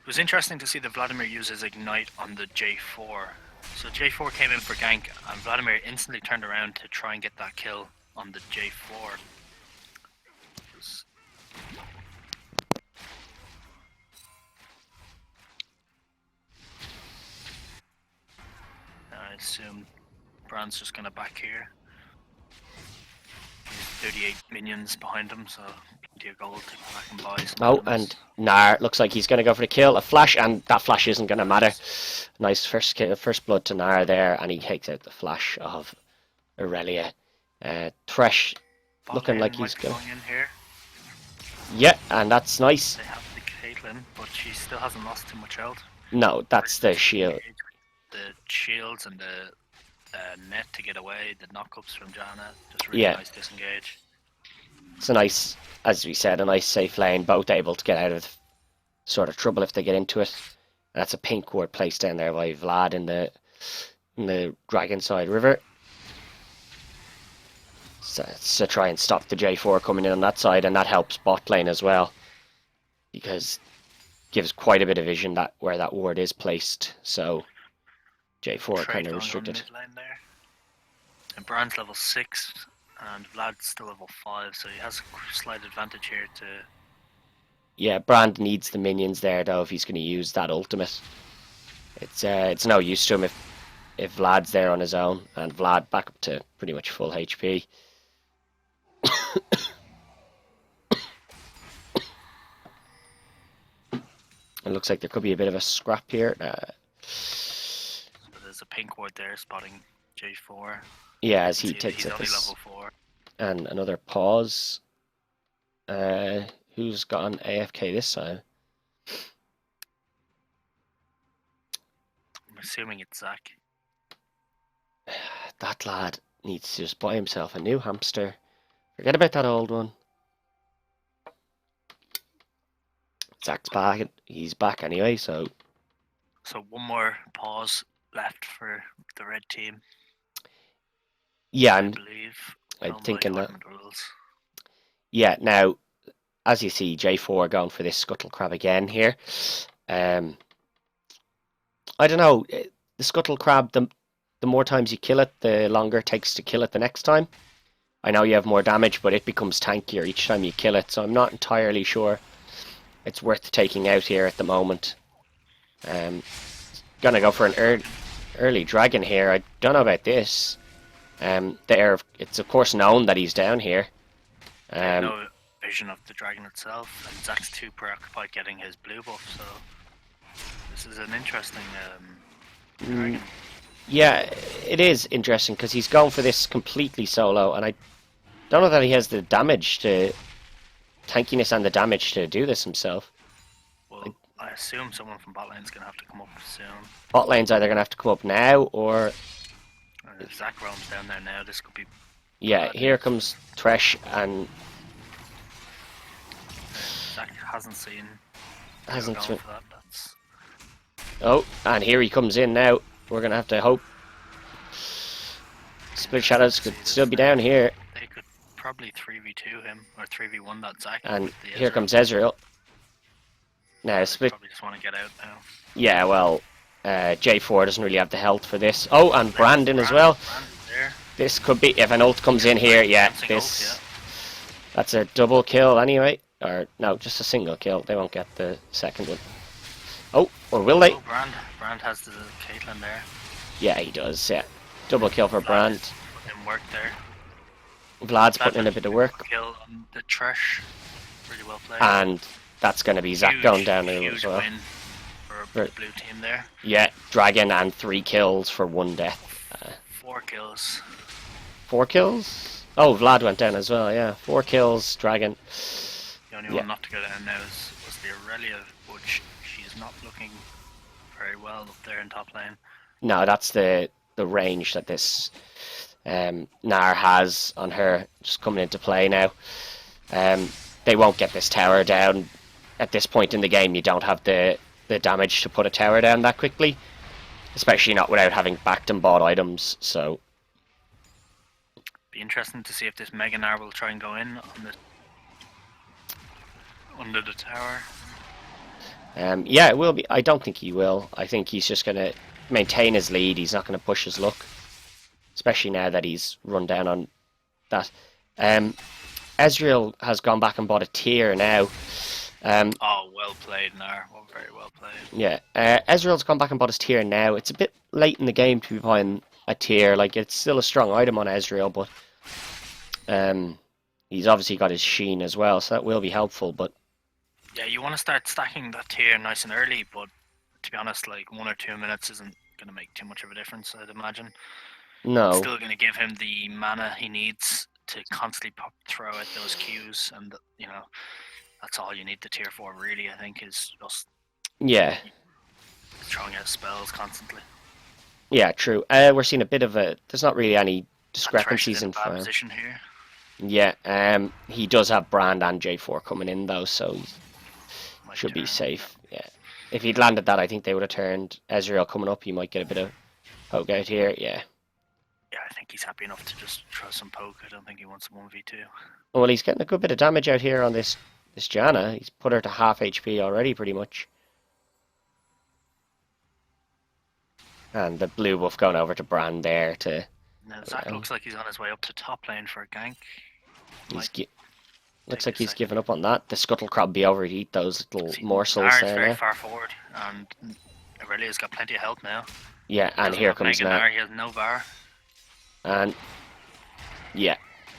was interesting to see that Vladimir use his ignite on the J4. So J4 came in for gank, and Vladimir instantly turned around to try and get that kill on the J4. I assume Brand's just gonna back here. He's 38 minions behind him, so plenty of gold to go back and buy some Oh, items. and Nar looks like he's going to go for the kill. A flash, and that flash isn't going to matter. Nice first kill, first blood to Nar there, and he takes out the flash of Aurelia. Thresh Bot looking lane like might he's be good. going in here. Yeah, and that's nice. They have the Caitlyn, but she still hasn't lost too much health. No, that's the shield. The shields and the net to get away, the knockups from Janna, just really Yeah. nice disengage. It's a nice, as we said, a nice safe lane. Both able to get out of sort of trouble if they get into it. And that's a pink ward placed down there by Vlad in the Dragon Side River. So try and stop the J4 coming in on that side, and that helps bot lane as well, because gives quite a bit of vision that where that ward is placed. So J4 Trade kind of going on restricted. mid lane there. And Brand's level 6, and Vlad's still level 5, so he has a slight advantage here to... Yeah, Brand needs the minions there though if he's going to use that ultimate. It's no use to him if Vlad's there on his own, and Vlad back up to pretty much full HP. It looks like there could be a bit of a scrap here. So there's a pink ward there spotting J4. Yeah, as he See that takes he's it only this, level 4. and another pause. Who's gone AFK this time? I'm assuming it's Zach. That lad needs to just buy himself a new hamster. Forget about that old one. Zach's back. He's back anyway, so So one more pause left for the red team, yeah, I I'm believe. I'm Going by thinking that. tournament rules. Yeah, now, as you see, J4 going for this scuttle crab again here. I don't know. The scuttle crab, the more times you kill it, the longer it takes to kill it the next time. I know you have more damage, but it becomes tankier each time you kill it, so I'm not entirely sure it's worth taking out here at the moment. Gonna go for an early dragon here. I don't know about this. It's of course known that he's down here. No vision of the dragon itself, and Zach's too preoccupied getting his blue buff, so this is an interesting dragon. Yeah, it is interesting because he's going for this completely solo, and I don't know that he has the tankiness and the damage to do this himself. Well, I assume someone from bot lane's gonna have to come up soon. Bot lane's either going to have to come up now, or If Zach roams down there now, this could be... yeah, here comes Thresh, and Zach hasn't seen... hasn't going seen. for that. That's... Oh, and here he comes in now. We're going to have to hope Split Shadows could still be down here. They could probably 3v2 him, or 3v1 that Zach. And with the here Ezreal. comes Ezreal. Now, They Split. probably just want to get out now. Yeah, well, J4 doesn't really have the health for this. Oh, and Brandon as well. Brandon there. This could be, if an ult comes in here, yeah, Bouncing this. ult, That's a double kill anyway. Or, no, just a single kill. They won't get the second one. Oh, or will they? Oh, Brand has the Caitlyn there. Yeah, he does, yeah. Double kill for Brand. Put in work there. Vlad's putting in a bit of work. Kill on the Thresh. Really well played. And that's going to be Zach going down there huge as well. win for the blue team there. Yeah, Dragon and 3 kills for 1 death. 4 kills. 4 kills? Oh, Vlad went down as well, yeah. 4 kills, Dragon. The only Yeah. one not to go down now was the Aurelia, which she's not looking very well up there in top lane. No, that's the range that this Nar has on her just coming into play now. They won't get this tower down. At this point in the game, you don't have the damage to put a tower down that quickly. Especially not without having backed and bought items, so... Be interesting to see if this Mega Gnar will try and go in on the under the tower. Yeah, it will be. I don't think he will. I think he's just going to maintain his lead. He's not going to push his luck, especially now that he's run down on that. Ezreal has gone back and bought a tier now. Oh, well played, Nar. Well, very well played. Yeah, Ezreal's gone back and bought his tier now. It's a bit late in the game to be buying a tier. Like, it's still a strong item on Ezreal, but he's obviously got his Sheen as well, so that will be helpful. But Yeah, you want to start stacking that tier nice and early, but to be honest, like 1 or 2 minutes isn't going to make too much of a difference, I'd imagine. no, It's still going to give him the mana he needs to constantly throw out those Qs, and you know, that's all you need the tier for, really. I think is just yeah, throwing out spells constantly. yeah, true. We're seeing a bit of a. There's not really any And Thresh is discrepancies in in a bad farm. position here. Yeah, he does have Brand and J4 coming in though, so he Might should be turn. safe. Yeah, if he'd landed that, I think they would have turned Ezreal coming up. He might get a bit of poke out here. Yeah. Yeah, I think he's happy enough to just throw some poke. I don't think he wants a 1v2. Well, he's getting a good bit of damage out here on this Janna. He's put her to half HP already, pretty much. And the blue buff going over to Brand there to. Now Zach looks like he's on his way up to top lane for a gank. He's Might looks take like a he's second. given up on that. The scuttle crab be over to eat those little See, morsels Nar is there very now. far forward, and Aurelia's got plenty of health now. Yeah, and Doesn't here have comes Mega Nar. Nar, he has no VAR. And yeah.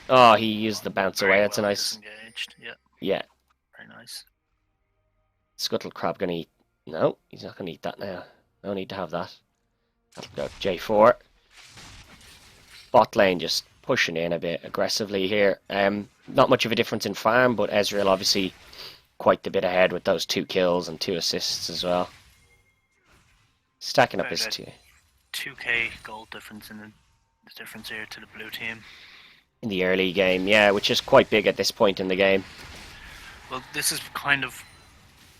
Oh, he used the bounce Very away. That's a well nice. disengaged. Yeah, Yeah. very nice. Scuttle crab gonna eat. No, he's not gonna eat that now. No need to have that. That'll go J4. Bot lane just pushing in a bit aggressively here. Not much of a difference in farm, but Ezreal obviously quite the bit ahead with those 2 kills and 2 assists as well. Stacking up Very his good. 2 2k gold difference in the difference here to the blue team. in the early game, yeah, which is quite big at this point in the game. Well, this is kind of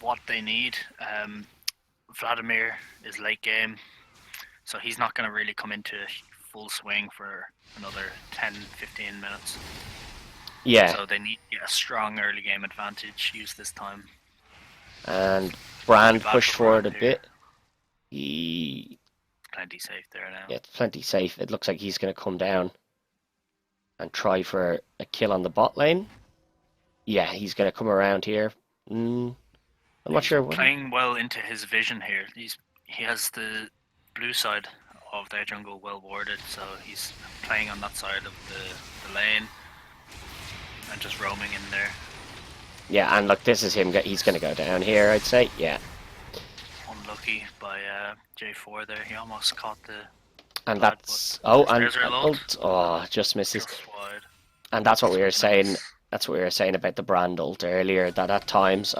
what they need. Vladimir is late game, so he's not going to really come into full swing for another 10-15 minutes. Yeah, So they need to get a strong early game advantage used this time. and Brand Bad pushed for forward a Brand here. bit. He Plenty safe there now. Yeah, it's plenty safe. It looks like he's going to come down and try for a kill on the bot lane. Yeah, he's going to come around here. I'm not sure what. Playing well into his vision here. He has the blue side of their jungle well warded, so he's playing on that side of the lane and just roaming in there. Yeah, and look, this is him. He's going to go down here, I'd say. Yeah, Unlucky by J4 there. He almost caught the and blood, that's but and there's her ult. oh, just misses. Just wide. And that's what we were Nice. saying. That's what we were saying about the Brand ult earlier. That at times,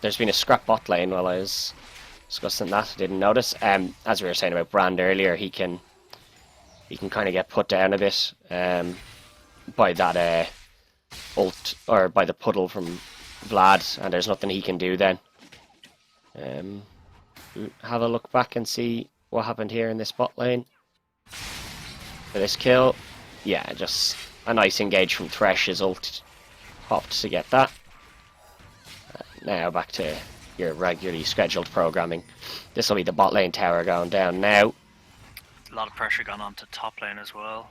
there's been a scrap bot lane while I was discussing that. I didn't notice. As we were saying about Brand earlier, he can kind of get put down a bit by that ult or by the puddle from Vlad, and there's nothing he can do then. Have a look back and see what happened here in this bot lane for this kill. Yeah, just a nice engage from Thresh. His ult popped to get that. Now back to your regularly scheduled programming. This will be the bot lane tower going down now. A lot of pressure gone on to top lane as well.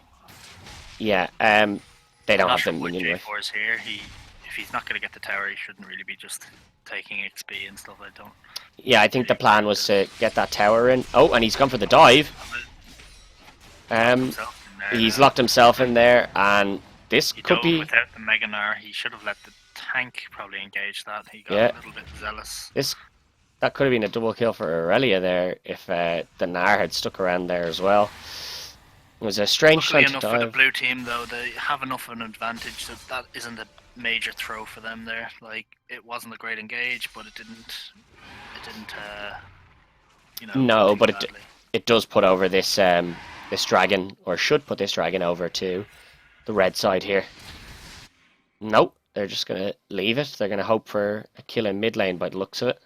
Yeah, they don't Not have sure the what minion wave. J4 is here. If he's not going to get the tower, he shouldn't really be just taking XP and stuff. I don't. Yeah, I think the plan was to get that tower in. Oh, and he's gone for the dive. Himself in there He's now. locked himself in there, and this He could dove be without the Mega Nar. He should have let the tank probably engage that. He got Yeah. a little bit zealous. that could have been a double kill for Aurelia there if the Gnar had stuck around there as well. It was a strange Luckily time to enough for the dive. blue team, though, they have enough of an advantage that isn't a major throw for them there. Like, it wasn't a great engage, but it didn't No, too but badly. it does put over this this dragon, or should put this dragon over to the red side here. Nope, they're just gonna leave it. They're gonna hope for a kill in mid lane by the looks of it.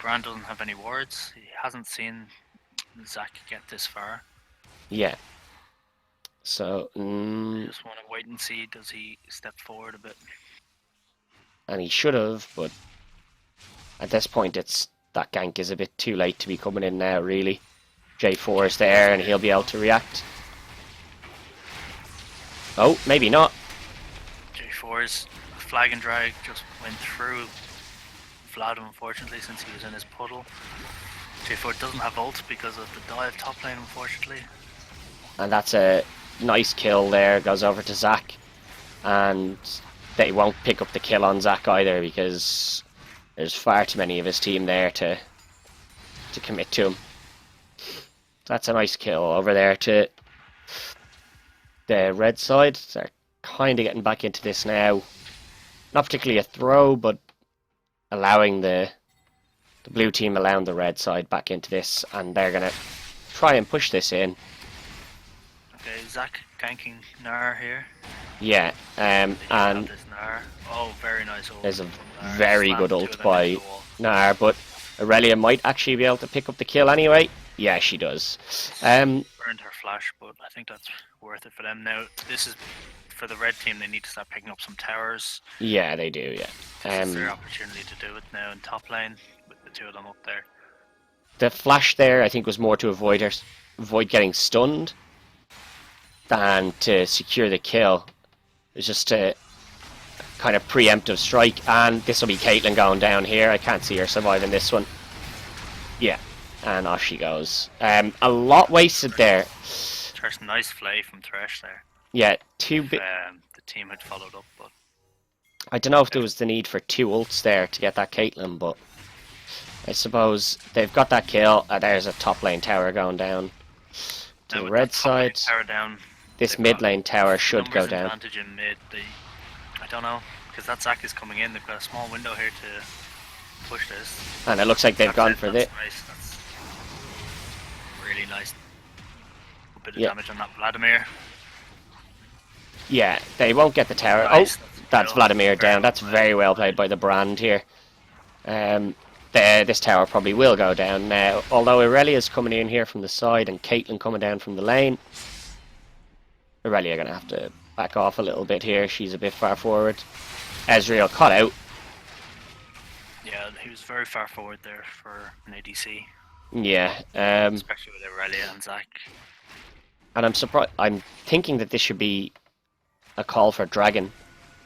Brand doesn't have any wards. He hasn't seen Zac get this far. Yeah. So They just want to wait and see. Does he step forward a bit? And he should have, but at this point, that gank is a bit too late to be coming in now, really. J4 is there, and he'll be able to react. Oh, maybe not. J4's flag and drag just went through Vlad, unfortunately, since he was in his puddle. J4 doesn't have ult because of the dive top lane, unfortunately. And that's a nice kill there. Goes over to Zac. And they won't pick up the kill on Zac either because there's far too many of his team there to commit to him. That's a nice kill over there to the red side. They're kind of getting back into this now. Not particularly a throw, but allowing the blue team allowing the red side back into this, and they're going to try and push this in. Okay, Zac ganking Gnar here. Yeah, and This Gnar. Oh, very nice ult. there's a from Gnar. very Slammed good two ult of them by into the wall. Gnar, but Aurelia might actually be able to pick up the kill anyway. Yeah, she does. Burned her flash, but I think that's worth it for them now. This is for the red team. They need to start picking up some towers. Yeah, they do, yeah. This is their opportunity to do it now in top lane with the two of them up there. The flash there, I think, was more to avoid getting stunned than to secure the kill. It's just a kind of preemptive strike, and this will be Caitlyn going down here. I can't see her surviving this one. Yeah, and off she goes. A lot wasted there. There's a nice flay from Thresh there. Yeah, The team had followed up, but I don't know if there was the need for 2 ults there to get that Caitlyn, but I suppose they've got that kill. There's a top lane tower going down to now the with red that top lane side. tower down, This they've mid got lane tower should go numbers down. advantage in mid. I don't know, because that Zac is coming in. They've got a small window here to push this. And it looks like they've That's gone it, for that's this. nice. That's really nice. A bit of Yeah. damage on that Vladimir. Yeah, they won't get the tower. Nice, Oh, that's well- Vladimir very down. well That's played. very well played by the brand here. This tower probably will go down now. Although Aurelia's coming in here from the side and Caitlyn coming down from the lane. Aurelia going to have to back off a little bit here. She's a bit far forward. Ezreal caught out. Yeah, he was very far forward there for an ADC, Yeah, especially with Aurelia and Zac. and I'm surprised. I'm thinking that this should be a call for Dragon.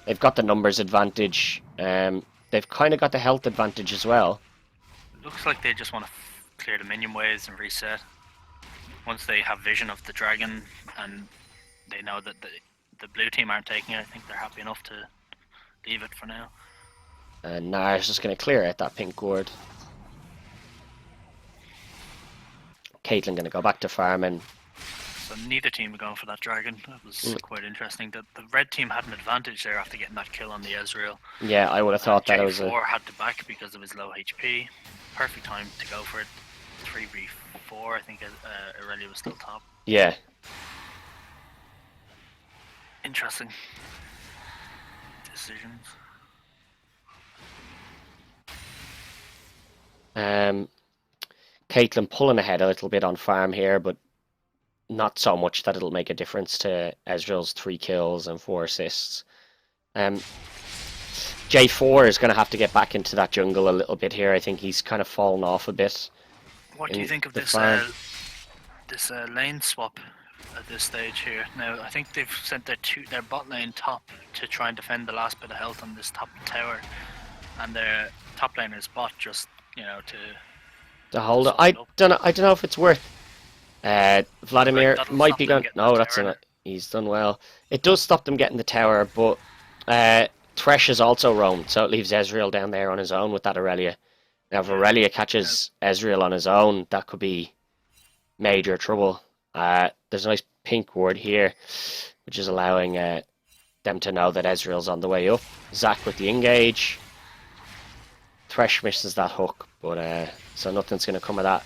They've got the numbers advantage. They've kind of got the health advantage as well. Looks like they just want to clear the minion waves and reset. Once they have vision of the dragon and they know that the blue team aren't taking it, I think they're happy enough to leave it for now. And Nars just going to clear out that pink ward. Caitlyn going to go back to farming. So neither team are going for that dragon. That was quite interesting. That the red team had an advantage there after getting that kill on the Ezreal. Yeah, I would have thought that it was a... J4 had to back because of his low HP. Perfect time to go for it. 3v4, I think Aurelia was still top. Yeah. Interesting decisions. Caitlyn pulling ahead a little bit on farm here, but not so much that it'll make a difference to Ezreal's 3 kills and 4 assists. J4 is going to have to get back into that jungle a little bit here. I think he's kind of fallen off a bit. What do you in think of the this farm. this lane swap at this stage here? Now I think they've sent their bot lane top to try and defend the last bit of health on this top tower, and their top laner's bot just To hold it. I don't know if it's worth. Vladimir That'll might stop be them going. getting No, the that's tower. it. He's done well. It does stop them getting the tower, but Thresh is also roamed, so it leaves Ezreal down there on his own with that Aurelia. Now, if Aurelia catches Ezreal on his own, that could be major trouble. There's a nice pink ward here, which is allowing them to know that Ezreal's on the way up. Zac with the engage. Thresh misses that hook, but so nothing's going to come of that.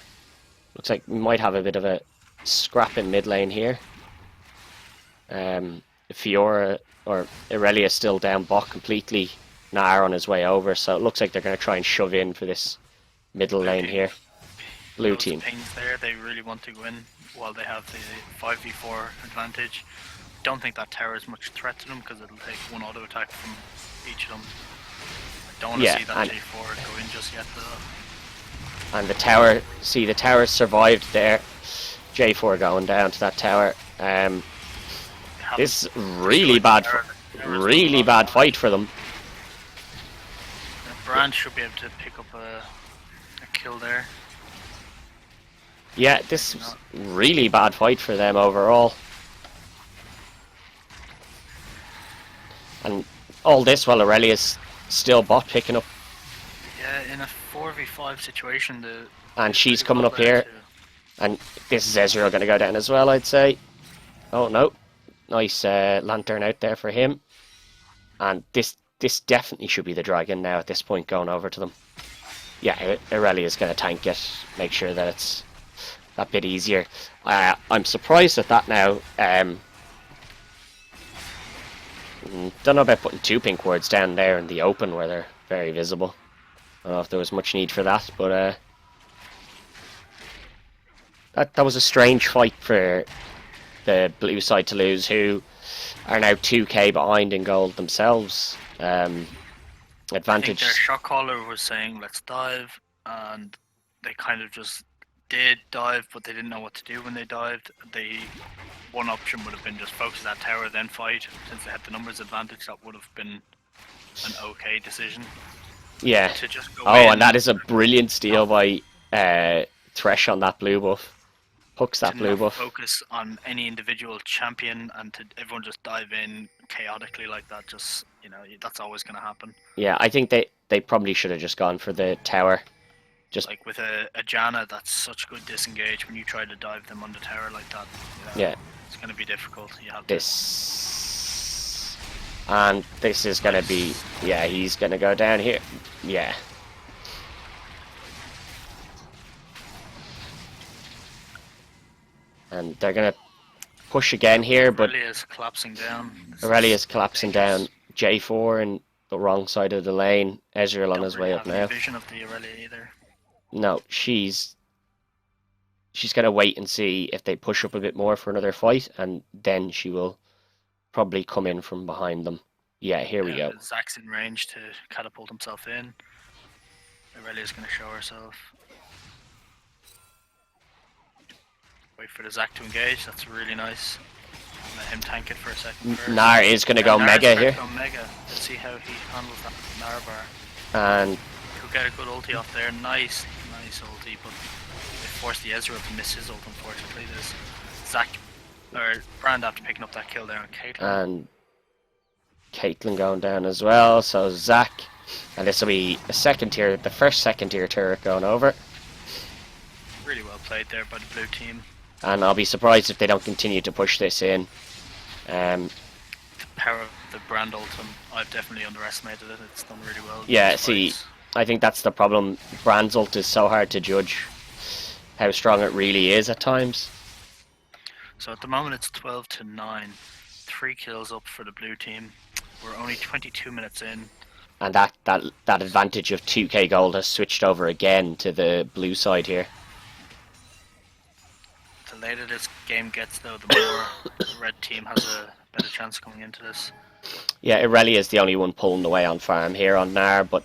Looks like we might have a bit of a scrap in mid lane here. Fiora or Aurelia still down bot completely. Gnar on his way over, so it looks like they're going to try and shove in for this middle lane here. Blue Loads of team. pings there. They really want to win while they have the 5v4 advantage. don't think that tower is much threat to them because it'll take one auto attack from each of them. I don't want to see that J4 go in just yet though. And the tower, see the tower survived there. J4 going down to that tower. This really bad fight for them. Brand should be able to pick up a kill there. Yeah, this was really bad fight for them overall. And all this while Aurelia's still bot picking up. Yeah, in a 4v5 situation, and she's coming up here. And this is Ezreal going to go down as well, I'd say. Oh no. Nice lantern out there for him. And this definitely should be the dragon now at this point going over to them. Yeah, Aurelia's going to tank it, make sure that it's that bit easier. I'm surprised at that now. Don't know about putting 2 pink wards down there in the open where they're very visible. I don't know if there was much need for that, but that was a strange fight for the blue side to lose, who are now 2k behind in gold themselves. Advantage. I think their shot caller was saying let's dive, and they kind of just did dive, but they didn't know what to do when they dived. One option would have been just focus that tower then fight. Since they had the numbers advantage, that would have been an okay decision. Yeah. To just go and that is a brilliant steal by Thresh on that blue buff. Hooks that blue buff. Focus on any individual champion and to everyone just dive in chaotically like that. Just, you know, that's always going to happen. Yeah, I think they probably should have just gone for the tower. Just like with a Janna, that's such good disengage when you try to dive them on the tower like that. You know, yeah. It's going to be difficult. You have this. And this is going to be... Yeah, he's going to go down here. Yeah. And they're going to push again here, but... Aurelia's collapsing down. Aurelia's collapsing down. J4 in the wrong side of the lane. Ezreal on his way up now. Vision of the Aurelia either. No, she's going to wait and see if they push up a bit more for another fight, and then she will probably come in from behind them. Yeah, here we go. Zach's in range to catapult himself in. Aurelia's going to show herself. Wait for the Zach to engage, that's really nice. Let him tank it for a second first. Nar is going to go mega here. Go mega. Let's see how he handles that Nar bar. And he'll get a good ulti off there. Nice ulti, but they forced the Ezreal to miss his ult, unfortunately. There's Zach, or Brand after picking up that kill there on Caitlyn. And Caitlyn going down as well, so Zach. And this will be the first second tier turret going over. Really well played there by the blue team. And I'll be surprised if they don't continue to push this in. The power of the Brand ult, I've definitely underestimated it. It's done really well. Yeah, see, I think that's the problem. Brand's ult is so hard to judge how strong it really is at times. So at the moment it's 12-9. 3 kills up for the blue team. We're only 22 minutes in. And that advantage of 2k gold has switched over again to the blue side here. The later this game gets, though, the more the red team has a better chance coming into this. Yeah, Aurelia is the only one pulling away on farm here on Nar, but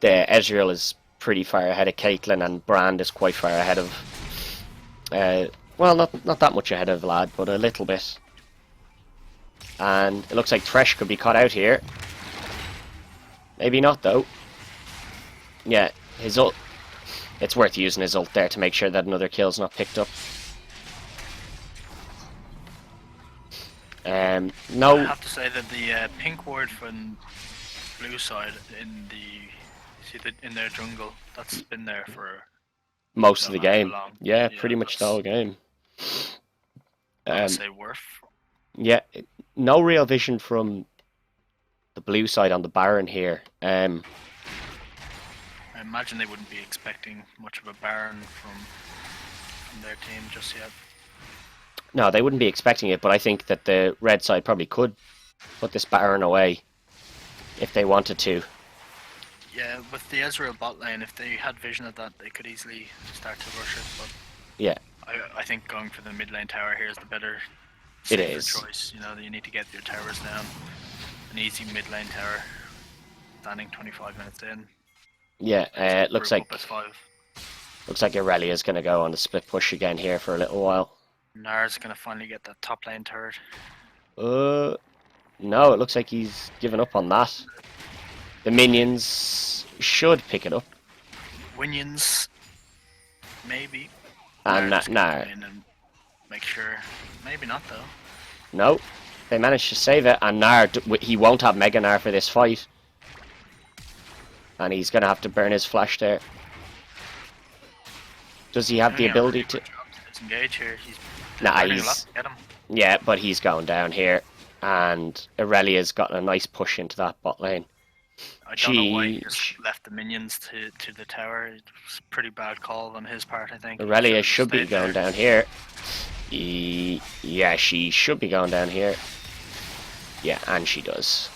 the Ezreal is pretty far ahead of Caitlyn, and Brand is quite far ahead of... well, not that much ahead of Vlad, but a little bit. And it looks like Thresh could be caught out here. Maybe not, though. Yeah, his ult... It's worth using his ult there to make sure that another kill's not picked up. No. I have to say that the pink ward from blue side in their jungle, that's been there for most of the game. Yeah, pretty much the whole game. I'd say worth. Yeah, no real vision from the blue side on the Baron here. I imagine they wouldn't be expecting much of a Baron from their team just yet. No, they wouldn't be expecting it, but I think that the red side probably could put this Baron away if they wanted to. Yeah, with the Ezreal bot lane, if they had vision of that, they could easily start to rush it. But yeah, I think going for the mid lane tower here is the better It safer is. choice. You know, you need to get your towers down. An easy mid lane tower. Standing 25 minutes in. Yeah, it looks Group like up as 5. Irelia's going to go on the split push again here for a little while. Nara's gonna finally get that top lane turret. No, it looks like he's given up on that. The minions should pick it up. Winions, maybe. And Nara's gonna Nar, come in and make sure. Maybe not though. no, they managed to save it. And Nar, he won't have Mega Nar for this fight. And he's going to have to burn his flash there. Does he have the Doing a ability really to... good job to disengage here. He's Nah, burning a he's... lot to get him. Yeah, but he's going down here. And Irelia's got a nice push into that bot lane. I don't know why he just left the minions to the tower. It was a pretty bad call on his part, I think. Irelia should be stayed going there. down here. Yeah, she should be going down here. Yeah, and she does.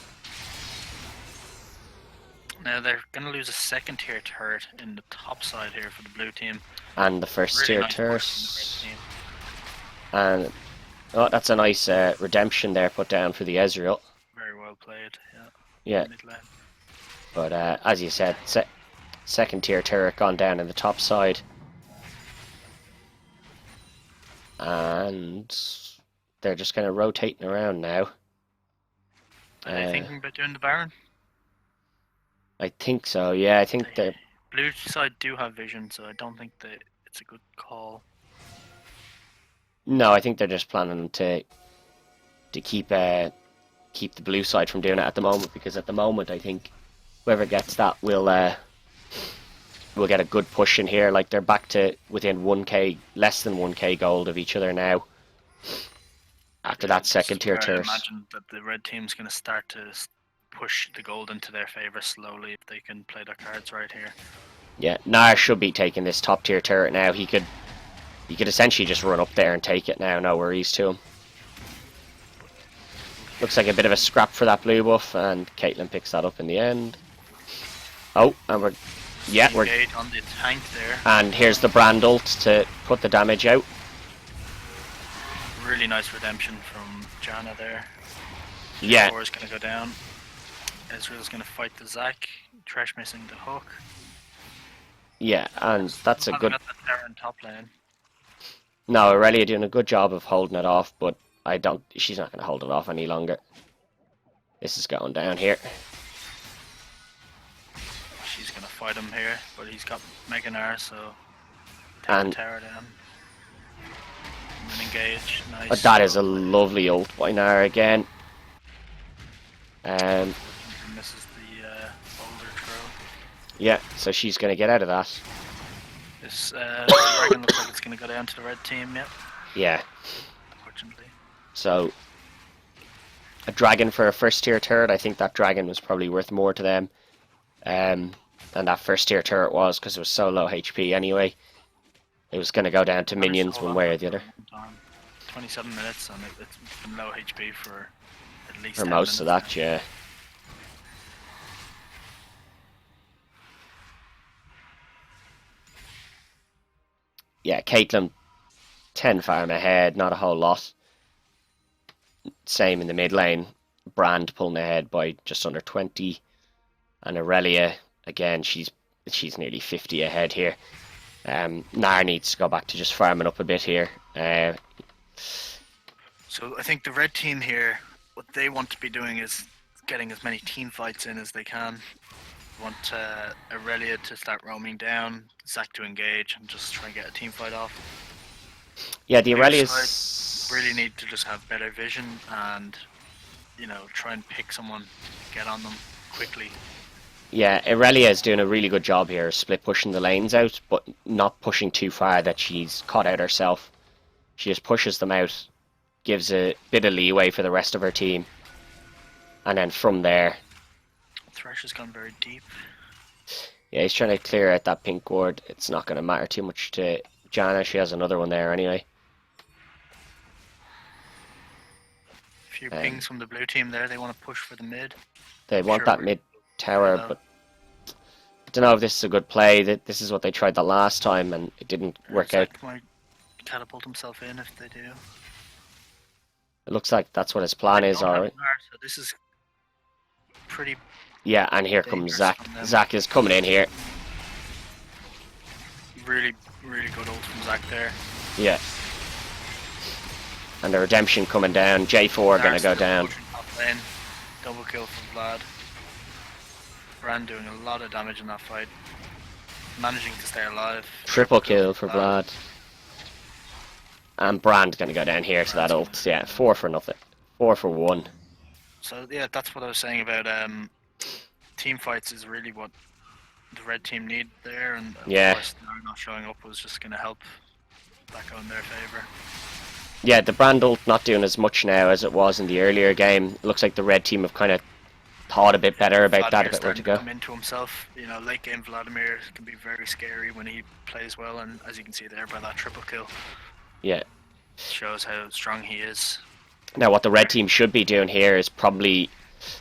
Now they're going to lose a second tier turret in the top side here for the blue team. And the first Really tier nice turret. push from the red team. And oh, that's a nice redemption there put down for the Ezreal. Very well played. Yeah. Yeah, Mid lane. but as you said, second tier turret gone down in the top side. And they're just kind of rotating around now. Are they thinking about doing the Baron? I think so, yeah, I think they're... Blue side do have vision, so I don't think that it's a good call. No, I think they're just planning to keep the blue side from doing it at the moment, because at the moment I think whoever gets that will get a good push in here. Like, they're back to within 1k, less than 1k gold of each other now. After that second tier I turret. imagine that the red team's going to start to push the gold into their favour slowly if they can play their cards right here. Yeah, Nar should be taking this top tier turret now. He could essentially just run up there and take it now, no worries to him. Looks like a bit of a scrap for that blue buff, and Caitlyn picks that up in the end. Oh, and we're Engage on the tank there. and here's the brand ult to put the damage out. Really nice redemption from Janna there. Yeah, Thor's going to go down. Ezreal's going to fight the Zac. Trash missing the hook. yeah, and that's a Haven't good... got the tower in top lane. No, Aurelia doing a good job of holding it off, but she's not going to hold it off any longer. This is going down here. She's going to fight him here, but he's got Mega Nar, so take And the tower down. And then engage. Nice. but that is a lovely ult by Nara again. Misses the boulder throw. Yeah, so she's going to get out of that. This dragon looks like it's going to go down to the red team, yep. Yeah, Unfortunately. so a dragon for a first tier turret. I think that dragon was probably worth more to them than that first tier turret was, because it was so low HP anyway. It was going to go down to minions one way or the other. 27 minutes, and it's been low HP for at least For 10 most of minutes that, yeah. Yeah, Caitlyn 10 farm ahead, not a whole lot. Same in the mid lane. Brand pulling ahead by just under 20. And Aurelia, again, she's nearly 50 ahead here. Nar needs to go back to just farming up a bit here. So I think the red team here, what they want to be doing is getting as many team fights in as they can. Want Aurelia to start roaming down, Zac to engage, and just try and get a team fight off. Yeah, the Blue Aurelia's... side really need to just have better vision and, you know, try and pick someone, get on them quickly. Yeah, Aurelia is doing a really good job here, split pushing the lanes out, but not pushing too far that she's caught out herself. She just pushes them out, gives a bit of leeway for the rest of her team, and then from there... Thresh has gone very deep. Yeah, he's trying to clear out that pink ward. It's not going to matter too much to Janna. She has another one there anyway. A few pings from the blue team there. They want to push for the mid. They want Sure, that we're- mid tower, know. but I don't know if this is a good play. This is what they tried the last time, and it didn't work out. Zac might catapult himself in if they do. It looks like that's what his plan is, Don't have alright. an art, so this is pretty. Yeah, and here comes Dangerous Zach. from them. Zach is coming in here. Really, really good ult from Zach there. Yeah. And the redemption coming down. J4 gonna Dark's go still down. pushing top lane. Double kill from Vlad. Brand doing a lot of damage in that fight. Managing to stay alive. Triple kill for Vlad. And Brand gonna go down here to that ult. Yeah, 4 for nothing. 4 for 1. So yeah, that's what I was saying about team fights is really what the red team need there, and of Yeah. course not showing up was just going to help that go in their favour. Yeah, the Brand ult not doing as much now as it was in the earlier game. It looks like the red team have kind of thought a bit better about that, a bit where to go. Come into himself, you know, late game Vladimir can be very scary when he plays well, and as you can see there by that triple kill, Yeah. shows how strong he is. Now what the red team should be doing here is probably,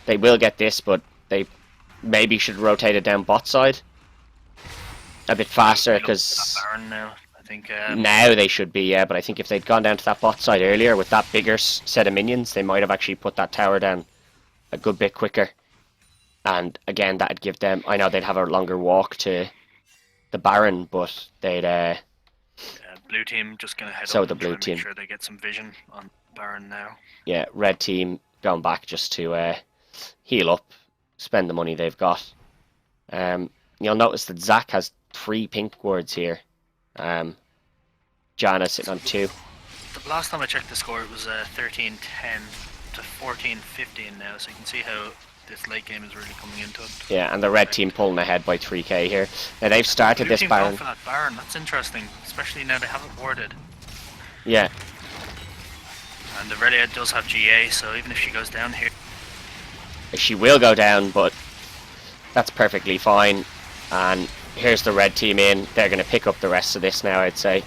they will get this, but they maybe should rotate it down bot side a bit faster, because Baron now, I think. now they should be, yeah, but I think if they'd gone down to that bot side earlier with that bigger set of minions, they might have actually put that tower down a good bit quicker. And again, that'd give them, I know they'd have a longer walk to the Baron, but they'd blue team just going to head So up the and try blue and team. make sure they get some vision on Baron now. yeah, red team going back just to heal up, spend the money they've got. You'll notice that Zach has 3 pink wards here. Jana sitting on 2. The last time I checked the score, it was 13-10 to 14-15 now, so you can see how this late game is really coming into it. Yeah, and the red team pulling ahead by 3k here. Now they've started Blue this team going Baron. for that Baron, that's interesting, especially now they have it warded. Yeah, And Aurelia does have GA, so even if she goes down here, she will go down, but that's perfectly fine. And here's the red team in. They're going to pick up the rest of this now, I'd say.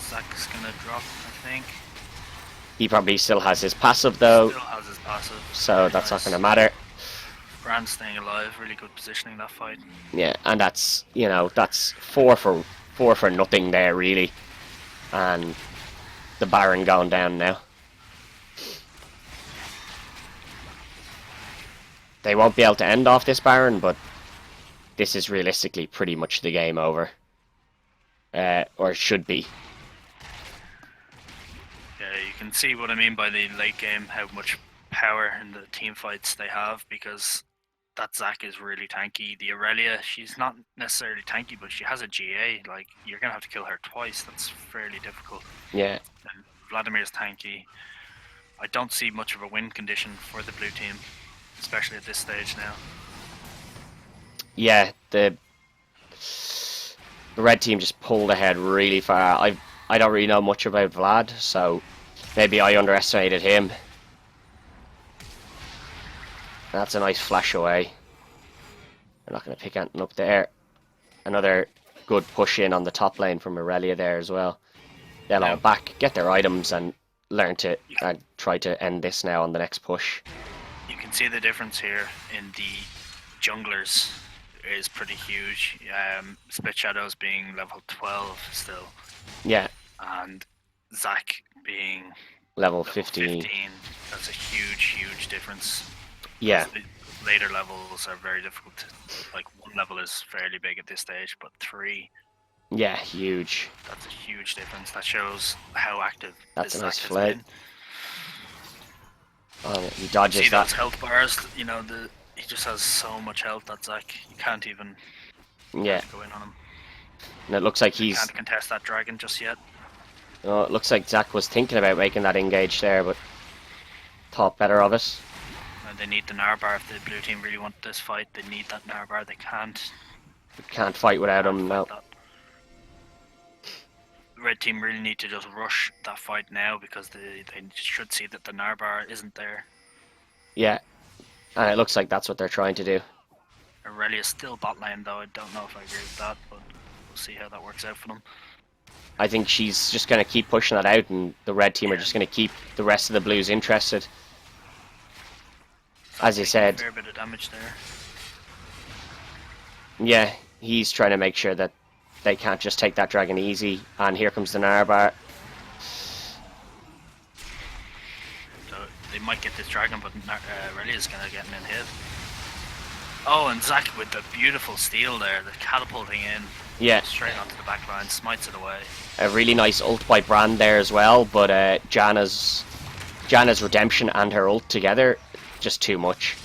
Zach's gonna drop, I think. He probably still has his passive though, Still has his passive. so Very that's not nice. going to matter. Brand staying alive, really good positioning that fight. Yeah, and that's, you know, that's 4 for nothing there really. And the Baron going down now. They won't be able to end off this Baron, but this is realistically pretty much the game over. Or it should be. Yeah, you can see what I mean by the late game, how much power in the team fights they have, because that Zac is really tanky. The Aurelia, she's not necessarily tanky, but she has a GA. Like, you're going to have to kill her twice. That's fairly difficult. Yeah, And Vladimir's tanky. I don't see much of a win condition for the blue team, especially at this stage now. yeah, the red team just pulled ahead really far. I don't really know much about Vlad, so maybe I underestimated him. That's a nice flash away. We're not going to pick anything up there. Another good push in on the top lane from Aurelia there as well. They'll all back, get their items, and learn to try to end this now on the next push. You can see the difference here in the junglers is pretty huge. Split Shadows being level 12 still, Yeah, and Zac being level level 15. That's a huge difference. Yeah, The later levels are very difficult to, like, 1 level is fairly big at this stage, but 3, yeah, huge. that's a huge difference. That shows how active That's this a nice Zac has flag. been. Oh, he See dodges those that. health bars, you know, he just has so much health that Zac, you can't even Yeah, go in on him. and it looks like he's. Can't contest that dragon just yet. Oh, it looks like Zach was thinking about making that engage there, but thought better of it. And they need the Narbar if the blue team really want this fight. They need that Narbar. They can't. Can't fight without him fight now. that. The red team really need to just rush that fight now, because they should see that the Narbar isn't there. Yeah, and it looks like that's what they're trying to do. Aurelia's still bot lane though. I don't know if I agree with that, but we'll see how that works out for them. I think she's just going to keep pushing that out, and the red team are just going to keep the rest of the blues interested. As you Taking said, a fair bit of damage there. yeah, he's trying to make sure that they can't just take that dragon easy. And here comes the Narbar. So they might get this dragon, but Aurelia's going to get an inhib. Oh, and Zack with the beautiful steal there, the catapulting in. Yeah. Straight onto the back line, smites it away. A really nice ult by Brand there as well, but Janna's redemption and her ult together, just too much.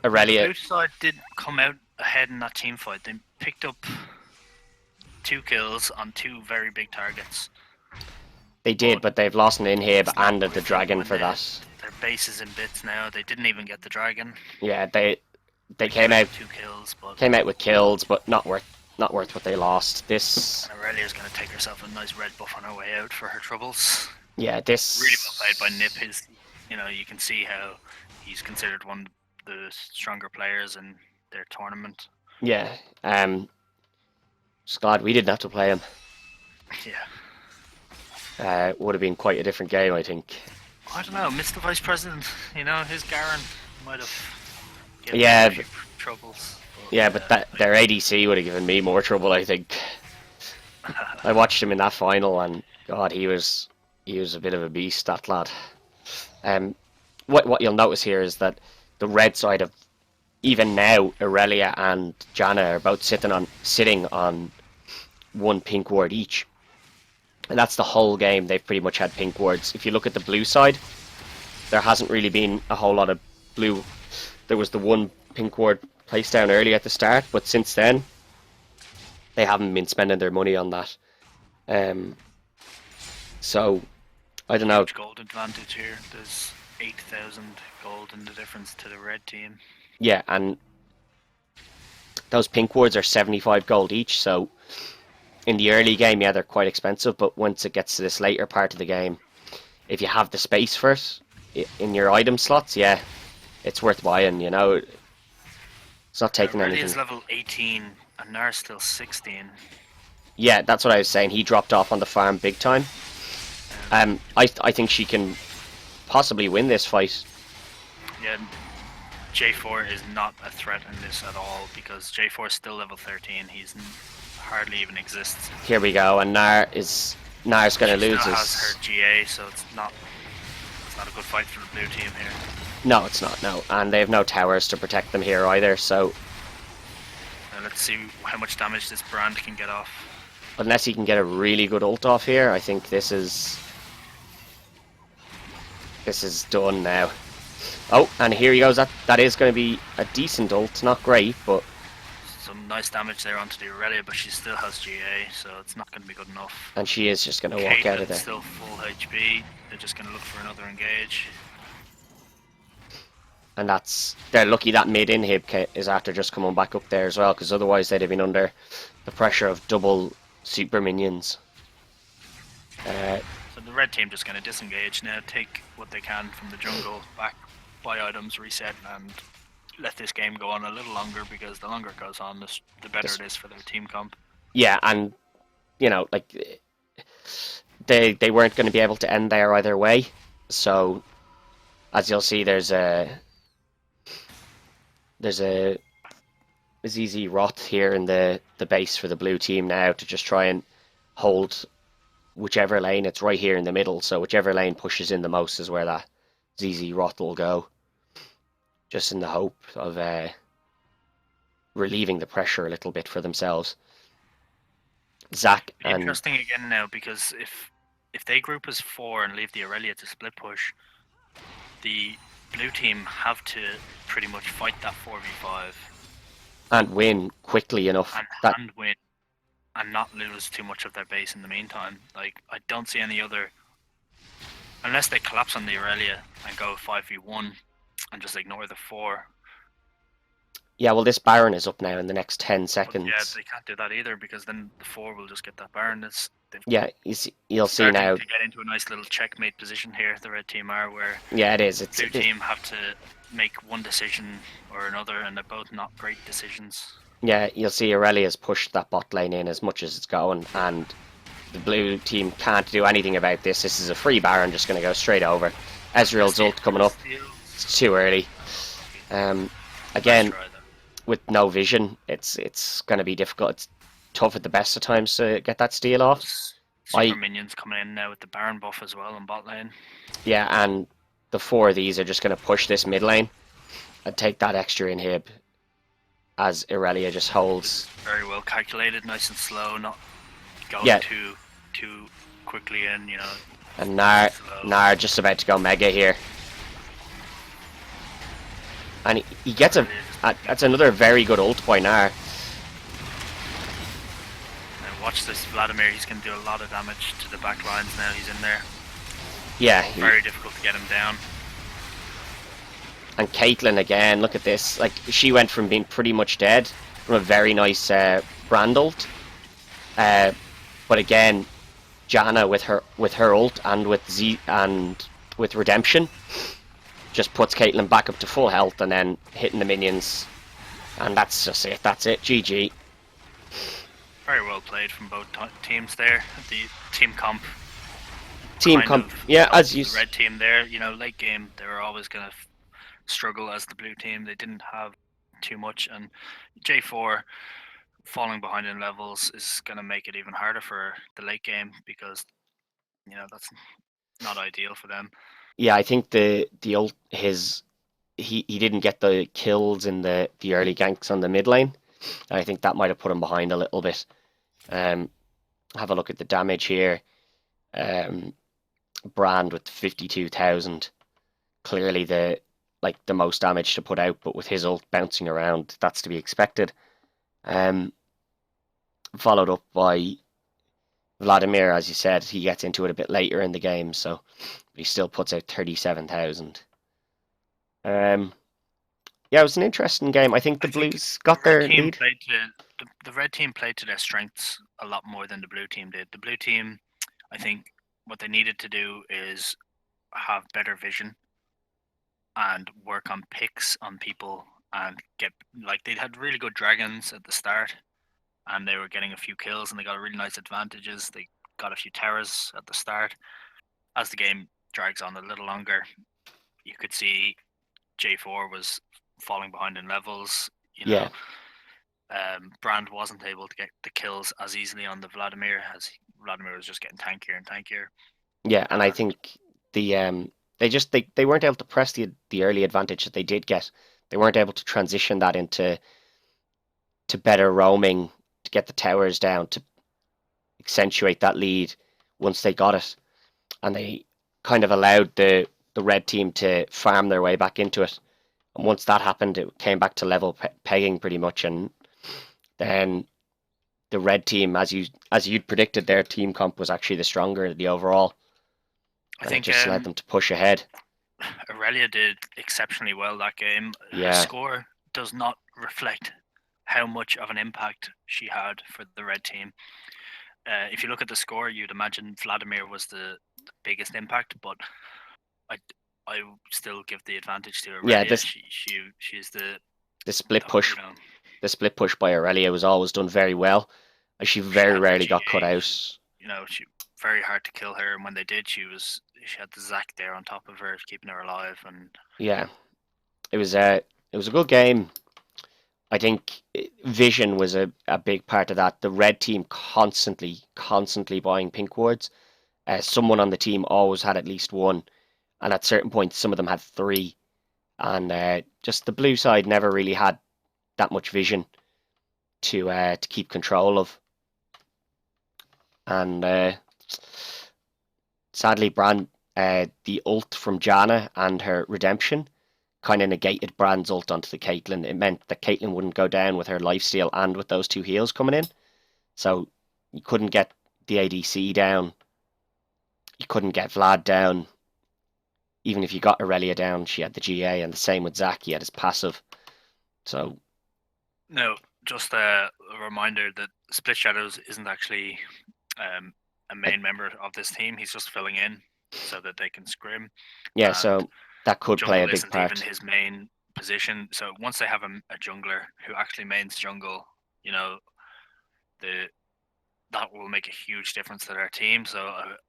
Aurelia. The blue side did come out ahead in that team fight. They picked up 2 kills on 2 very big targets. They did, but they've lost an inhib It's not and the worth it dragon when for that. Their base is in bits now. They didn't even get the dragon. Yeah, they came out 2 kills, but with kills, but not worth what they lost. This and Aurelia's going to take herself a nice red buff on her way out for her troubles. yeah, this Really well played by Nip. You can see how he's considered one of the stronger players in their tournament. yeah. Just glad we didn't have to play him. Yeah. Would have been quite a different game, I think. I don't know, Mr. Vice President, his Garen might have given Yeah, him a few troubles. But their ADC would have given me more trouble, I think. I watched him in that final, and God, he was a bit of a beast, that lad. What you'll notice here is that the red side of even now Aurelia and Janna are both sitting on 1 pink ward each. And that's the whole game. They've pretty much had pink wards. If you look at the blue side, there hasn't really been a whole lot of blue. There was the 1 pink ward placed down early at the start, but since then, they haven't been spending their money on that. So, I don't know. Huge gold advantage here. There's 8,000 gold in the difference to the red team. Yeah, and those pink wards are 75 gold each, so in the early game, yeah, they're quite expensive, but once it gets to this later part of the game, if you have the space for it in your item slots, yeah, it's worth buying, It's not taking anything. Aurelia's level 18 and Nara's still 16. Yeah, that's what I was saying. He dropped off on the farm big time. I think she can possibly win this fight. Yeah, J4 is not a threat in this at all because J4 is still level 13. He's hardly even exists. Here we go, and Nar's going to lose She still his... has her GA, so it's not a good fight for the blue team here. No, it's not, no. And they have no towers to protect them here either, so... Let's see how much damage this Brand can get off. Unless he can get a really good ult off here, I think this is done now. Oh, and here he goes. That is going to be a decent ult. Not great, but... Some nice damage there onto the Aurelia, but she still has GA, so it's not going to be good enough. And she is just going to walk out of there. Still full HP. They're just going to look for another engage. And they're lucky that mid inhib is after just coming back up there as well, because otherwise they'd have been under the pressure of double super minions. So the red team just going to disengage now, take what they can from the jungle, back, buy items, reset, and let this game go on a little longer, because the longer it goes on, the better it is for their team comp. Yeah, and they weren't going to be able to end there either way. So as you'll see, there's a ZZ Roth here in the base for the blue team now to just try and hold whichever lane. It's right here in the middle, so whichever lane pushes in the most is where that ZZ Roth will go, just in the hope of relieving the pressure a little bit for themselves. Zack and... Interesting again now, because if they group as 4 and leave the Aurelia to split push, the blue team have to pretty much fight that 4v5 and win quickly enough and win and not lose too much of their base in the meantime. Like, I don't see any other, unless they collapse on the Aurelia and go 5v1 and just ignore the 4. Yeah, well, this Baron is up now in the next 10 seconds. But yeah, they can't do that either, because then the 4 will just get that Baron. Yeah, you'll see now. To get into a nice little checkmate position here, the red team are, where yeah, it is. The blue team have to make one decision or another, and they're both not great decisions. Yeah, you'll see Aurelia's pushed that bot lane in as much as it's going, and the blue team can't do anything about this. This is a free Baron, just going to go straight over. Ezreal's ult coming up. It's too early. Again, with no vision, it's going to be difficult. It's tough at the best of times to get that steal off. Super minions coming in now with the Baron buff as well in bot lane. Yeah, and the 4 of these are just going to push this mid lane and take that extra inhib as Irelia just holds. Very well calculated, nice and slow, not going Yeah. too quickly in, you know. And slow. Nar just about to go mega here. And he gets that's another very good ult by Nar. And watch this Vladimir, he's going to do a lot of damage to the back lines now he's in there. Yeah. Very difficult to get him down. And Caitlyn again, look at this. Like, she went from being pretty much dead from a very nice brand ult. But again, Janna with her ult and with Redemption just puts Caitlyn back up to full health and then hitting the minions. And that's just it. That's it. GG. Very well played from both teams there. The team comp. Yeah, as you the red team there, you know, late game they were always going to struggle as the blue team. They didn't have too much, and J4 falling behind in levels is going to make it even harder for the late game because, you know, that's not ideal for them. Yeah, I think the ult he didn't get the kills in the early ganks on the mid lane. I think that might have put him behind a little bit. Have a look at the damage here. Brand with 52,000, clearly the most damage to put out, but with his ult bouncing around, that's to be expected. Followed up by Vladimir, as you said, he gets into it a bit later in the game, so he still puts out 37,000. Yeah, it was an interesting game. I think the Blues got their lead. The red team played to their strengths a lot more than the blue team did. The blue team, I think, what they needed to do is have better vision and work on picks on people and get, like, they had really good dragons at the start and they were getting a few kills and they got really nice advantages. They got a few towers at the start. As the game drags on a little longer, you could see J4 was falling behind in levels. You know, Brand wasn't able to get the kills as easily on the Vladimir as Vladimir was just getting tankier and tankier. Yeah, and I think they weren't able to press the early advantage that they did get. They weren't able to transition that into better roaming to get the towers down to accentuate that lead once they got it, and they kind of allowed the red team to farm their way back into it. And once that happened, it came back to level pegging pretty much, and then the red team, as you'd predicted, their team comp was actually the stronger, the overall. I think it just led them to push ahead. Aurelia did exceptionally well that game. Yeah. Her score does not reflect how much of an impact she had for the red team. If you look at the score, you'd imagine Vladimir was the biggest impact, but I still give the advantage to Aurelia. Yeah, she's the split push. You know, the split push by Aurelia was always done very well. She very rarely got cut out. You know, she very hard to kill her, and when they did, she had the Zac there on top of her, keeping her alive. And yeah, it was a good game. I think vision was a big part of that. The red team constantly buying pink wards. Someone on the team always had at least one, and at certain points, some of them had three. And just the blue side never really had that much vision to keep control of. And sadly, Brand, the ult from Janna and her redemption kind of negated Brand's ult onto the Caitlyn. It meant that Caitlyn wouldn't go down with her lifesteal and with those two heals coming in. So you couldn't get the ADC down. You couldn't get Vlad down. Even if you got Aurelia down, she had the GA, and the same with Zac, he had his passive. So no, just a reminder that Split Shadows isn't actually a main member of this team. He's just filling in so that they can scrim. Yeah, so that could play a big isn't part. Even his main position. So once they have a jungler who actually mains jungle, you know, that will make a huge difference to their team. So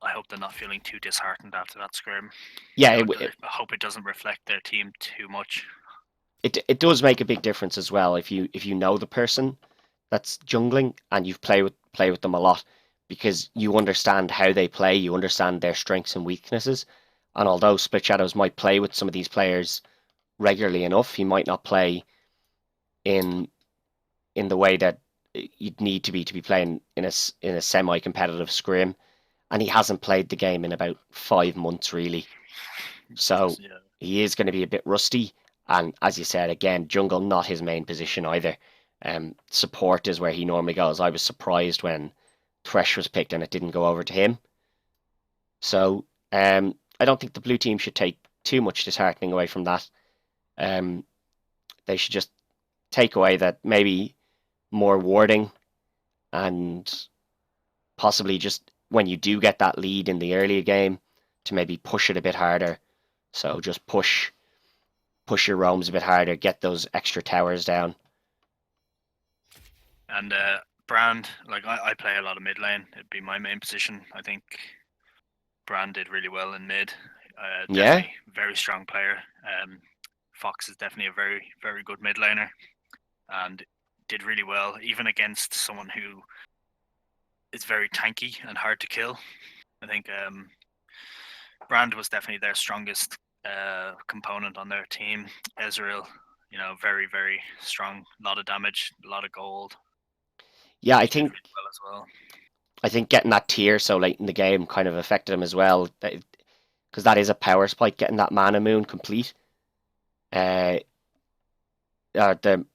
I hope they're not feeling too disheartened after that scrim. Yeah, I hope it doesn't reflect their team too much. it does make a big difference as well if you know the person that's jungling and you've play with them a lot, because you understand how they play, you understand their strengths and weaknesses. And although Split Shadows might play with some of these players regularly enough, he might not play in the way that you'd need to be playing in a semi-competitive scrim, and he hasn't played the game in about 5 months really. So Yeah. he is going to be a bit rusty. And as you said, again, jungle not his main position either. Support is where he normally goes. I was surprised when Thresh was picked and it didn't go over to him. So I don't think the blue team should take too much disheartening away from that. They should just take away that maybe more warding, and possibly just when you do get that lead in the earlier game to maybe push it a bit harder. So just push your roams a bit harder, get those extra towers down. And Brand, like I play a lot of mid lane. It'd be my main position. I think Brand did really well in mid. Yeah. Definitely very strong player. Fox is definitely a very, very good mid laner and did really well, even against someone who is very tanky and hard to kill. I think Brand was definitely their strongest component on their team. Ezreal, very, very strong. A lot of damage, a lot of gold. Yeah, He did really well as well. I think getting that tier so late in the game kind of affected him as well, because that is a power spike, getting that mana moon complete. The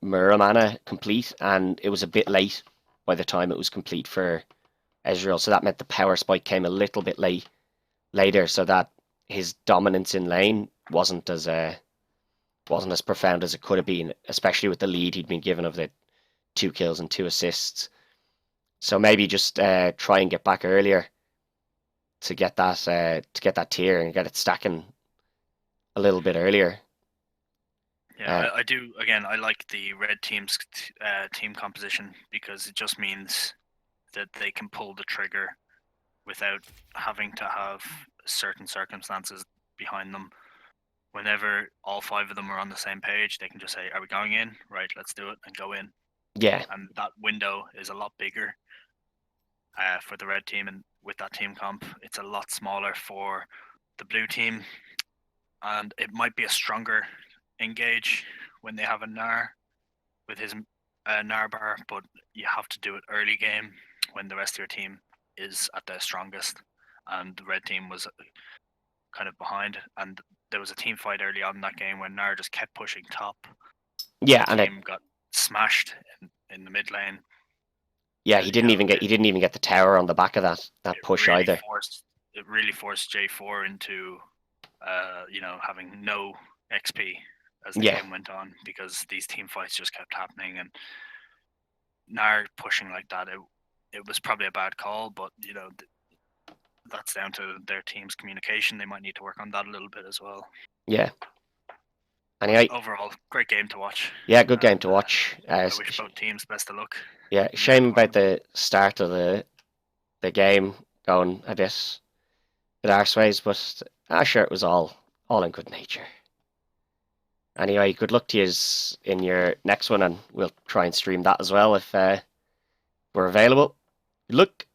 Mura mana complete, and it was a bit late by the time it was complete for Ezreal, so that meant the power spike came a little bit later, so that his dominance in lane wasn't as profound as it could have been, especially with the lead he'd been given of the 2 kills and 2 assists. So maybe just try and get back earlier to get that tier and get it stacking a little bit earlier. Yeah, I do. Again, I like the red team's team composition because it just means that they can pull the trigger without having to have certain circumstances behind them. Whenever all 5 of them are on the same page, they can just say, "Are we going in? Right, let's do it," and go in. Yeah, And that window is a lot bigger for the red team, and with that team comp, it's a lot smaller for the blue team. And it might be a stronger engage when they have a Gnar with his Gnar bar, but you have to do it early game when the rest of your team is at their strongest. And the red team was kind of behind, and there was a team fight early on in that game when Gnar just kept pushing top. yeah, The and team got smashed in the mid lane. he didn't even get the tower on the back of that push really either. It really forced J4 into having no XP as the game went on, because these team fights just kept happening, and Gnar pushing like that, it was probably a bad call, but that's down to their team's communication. They might need to work on that a little bit as well. Yeah. Anyway, overall, great game to watch. Yeah, good game to watch. I wish both teams best of luck. Yeah, shame about the start of the game going a bit arseways, but sure, it was all in good nature. Anyway, good luck to you in your next one, and we'll try and stream that as well if we're available. Good luck.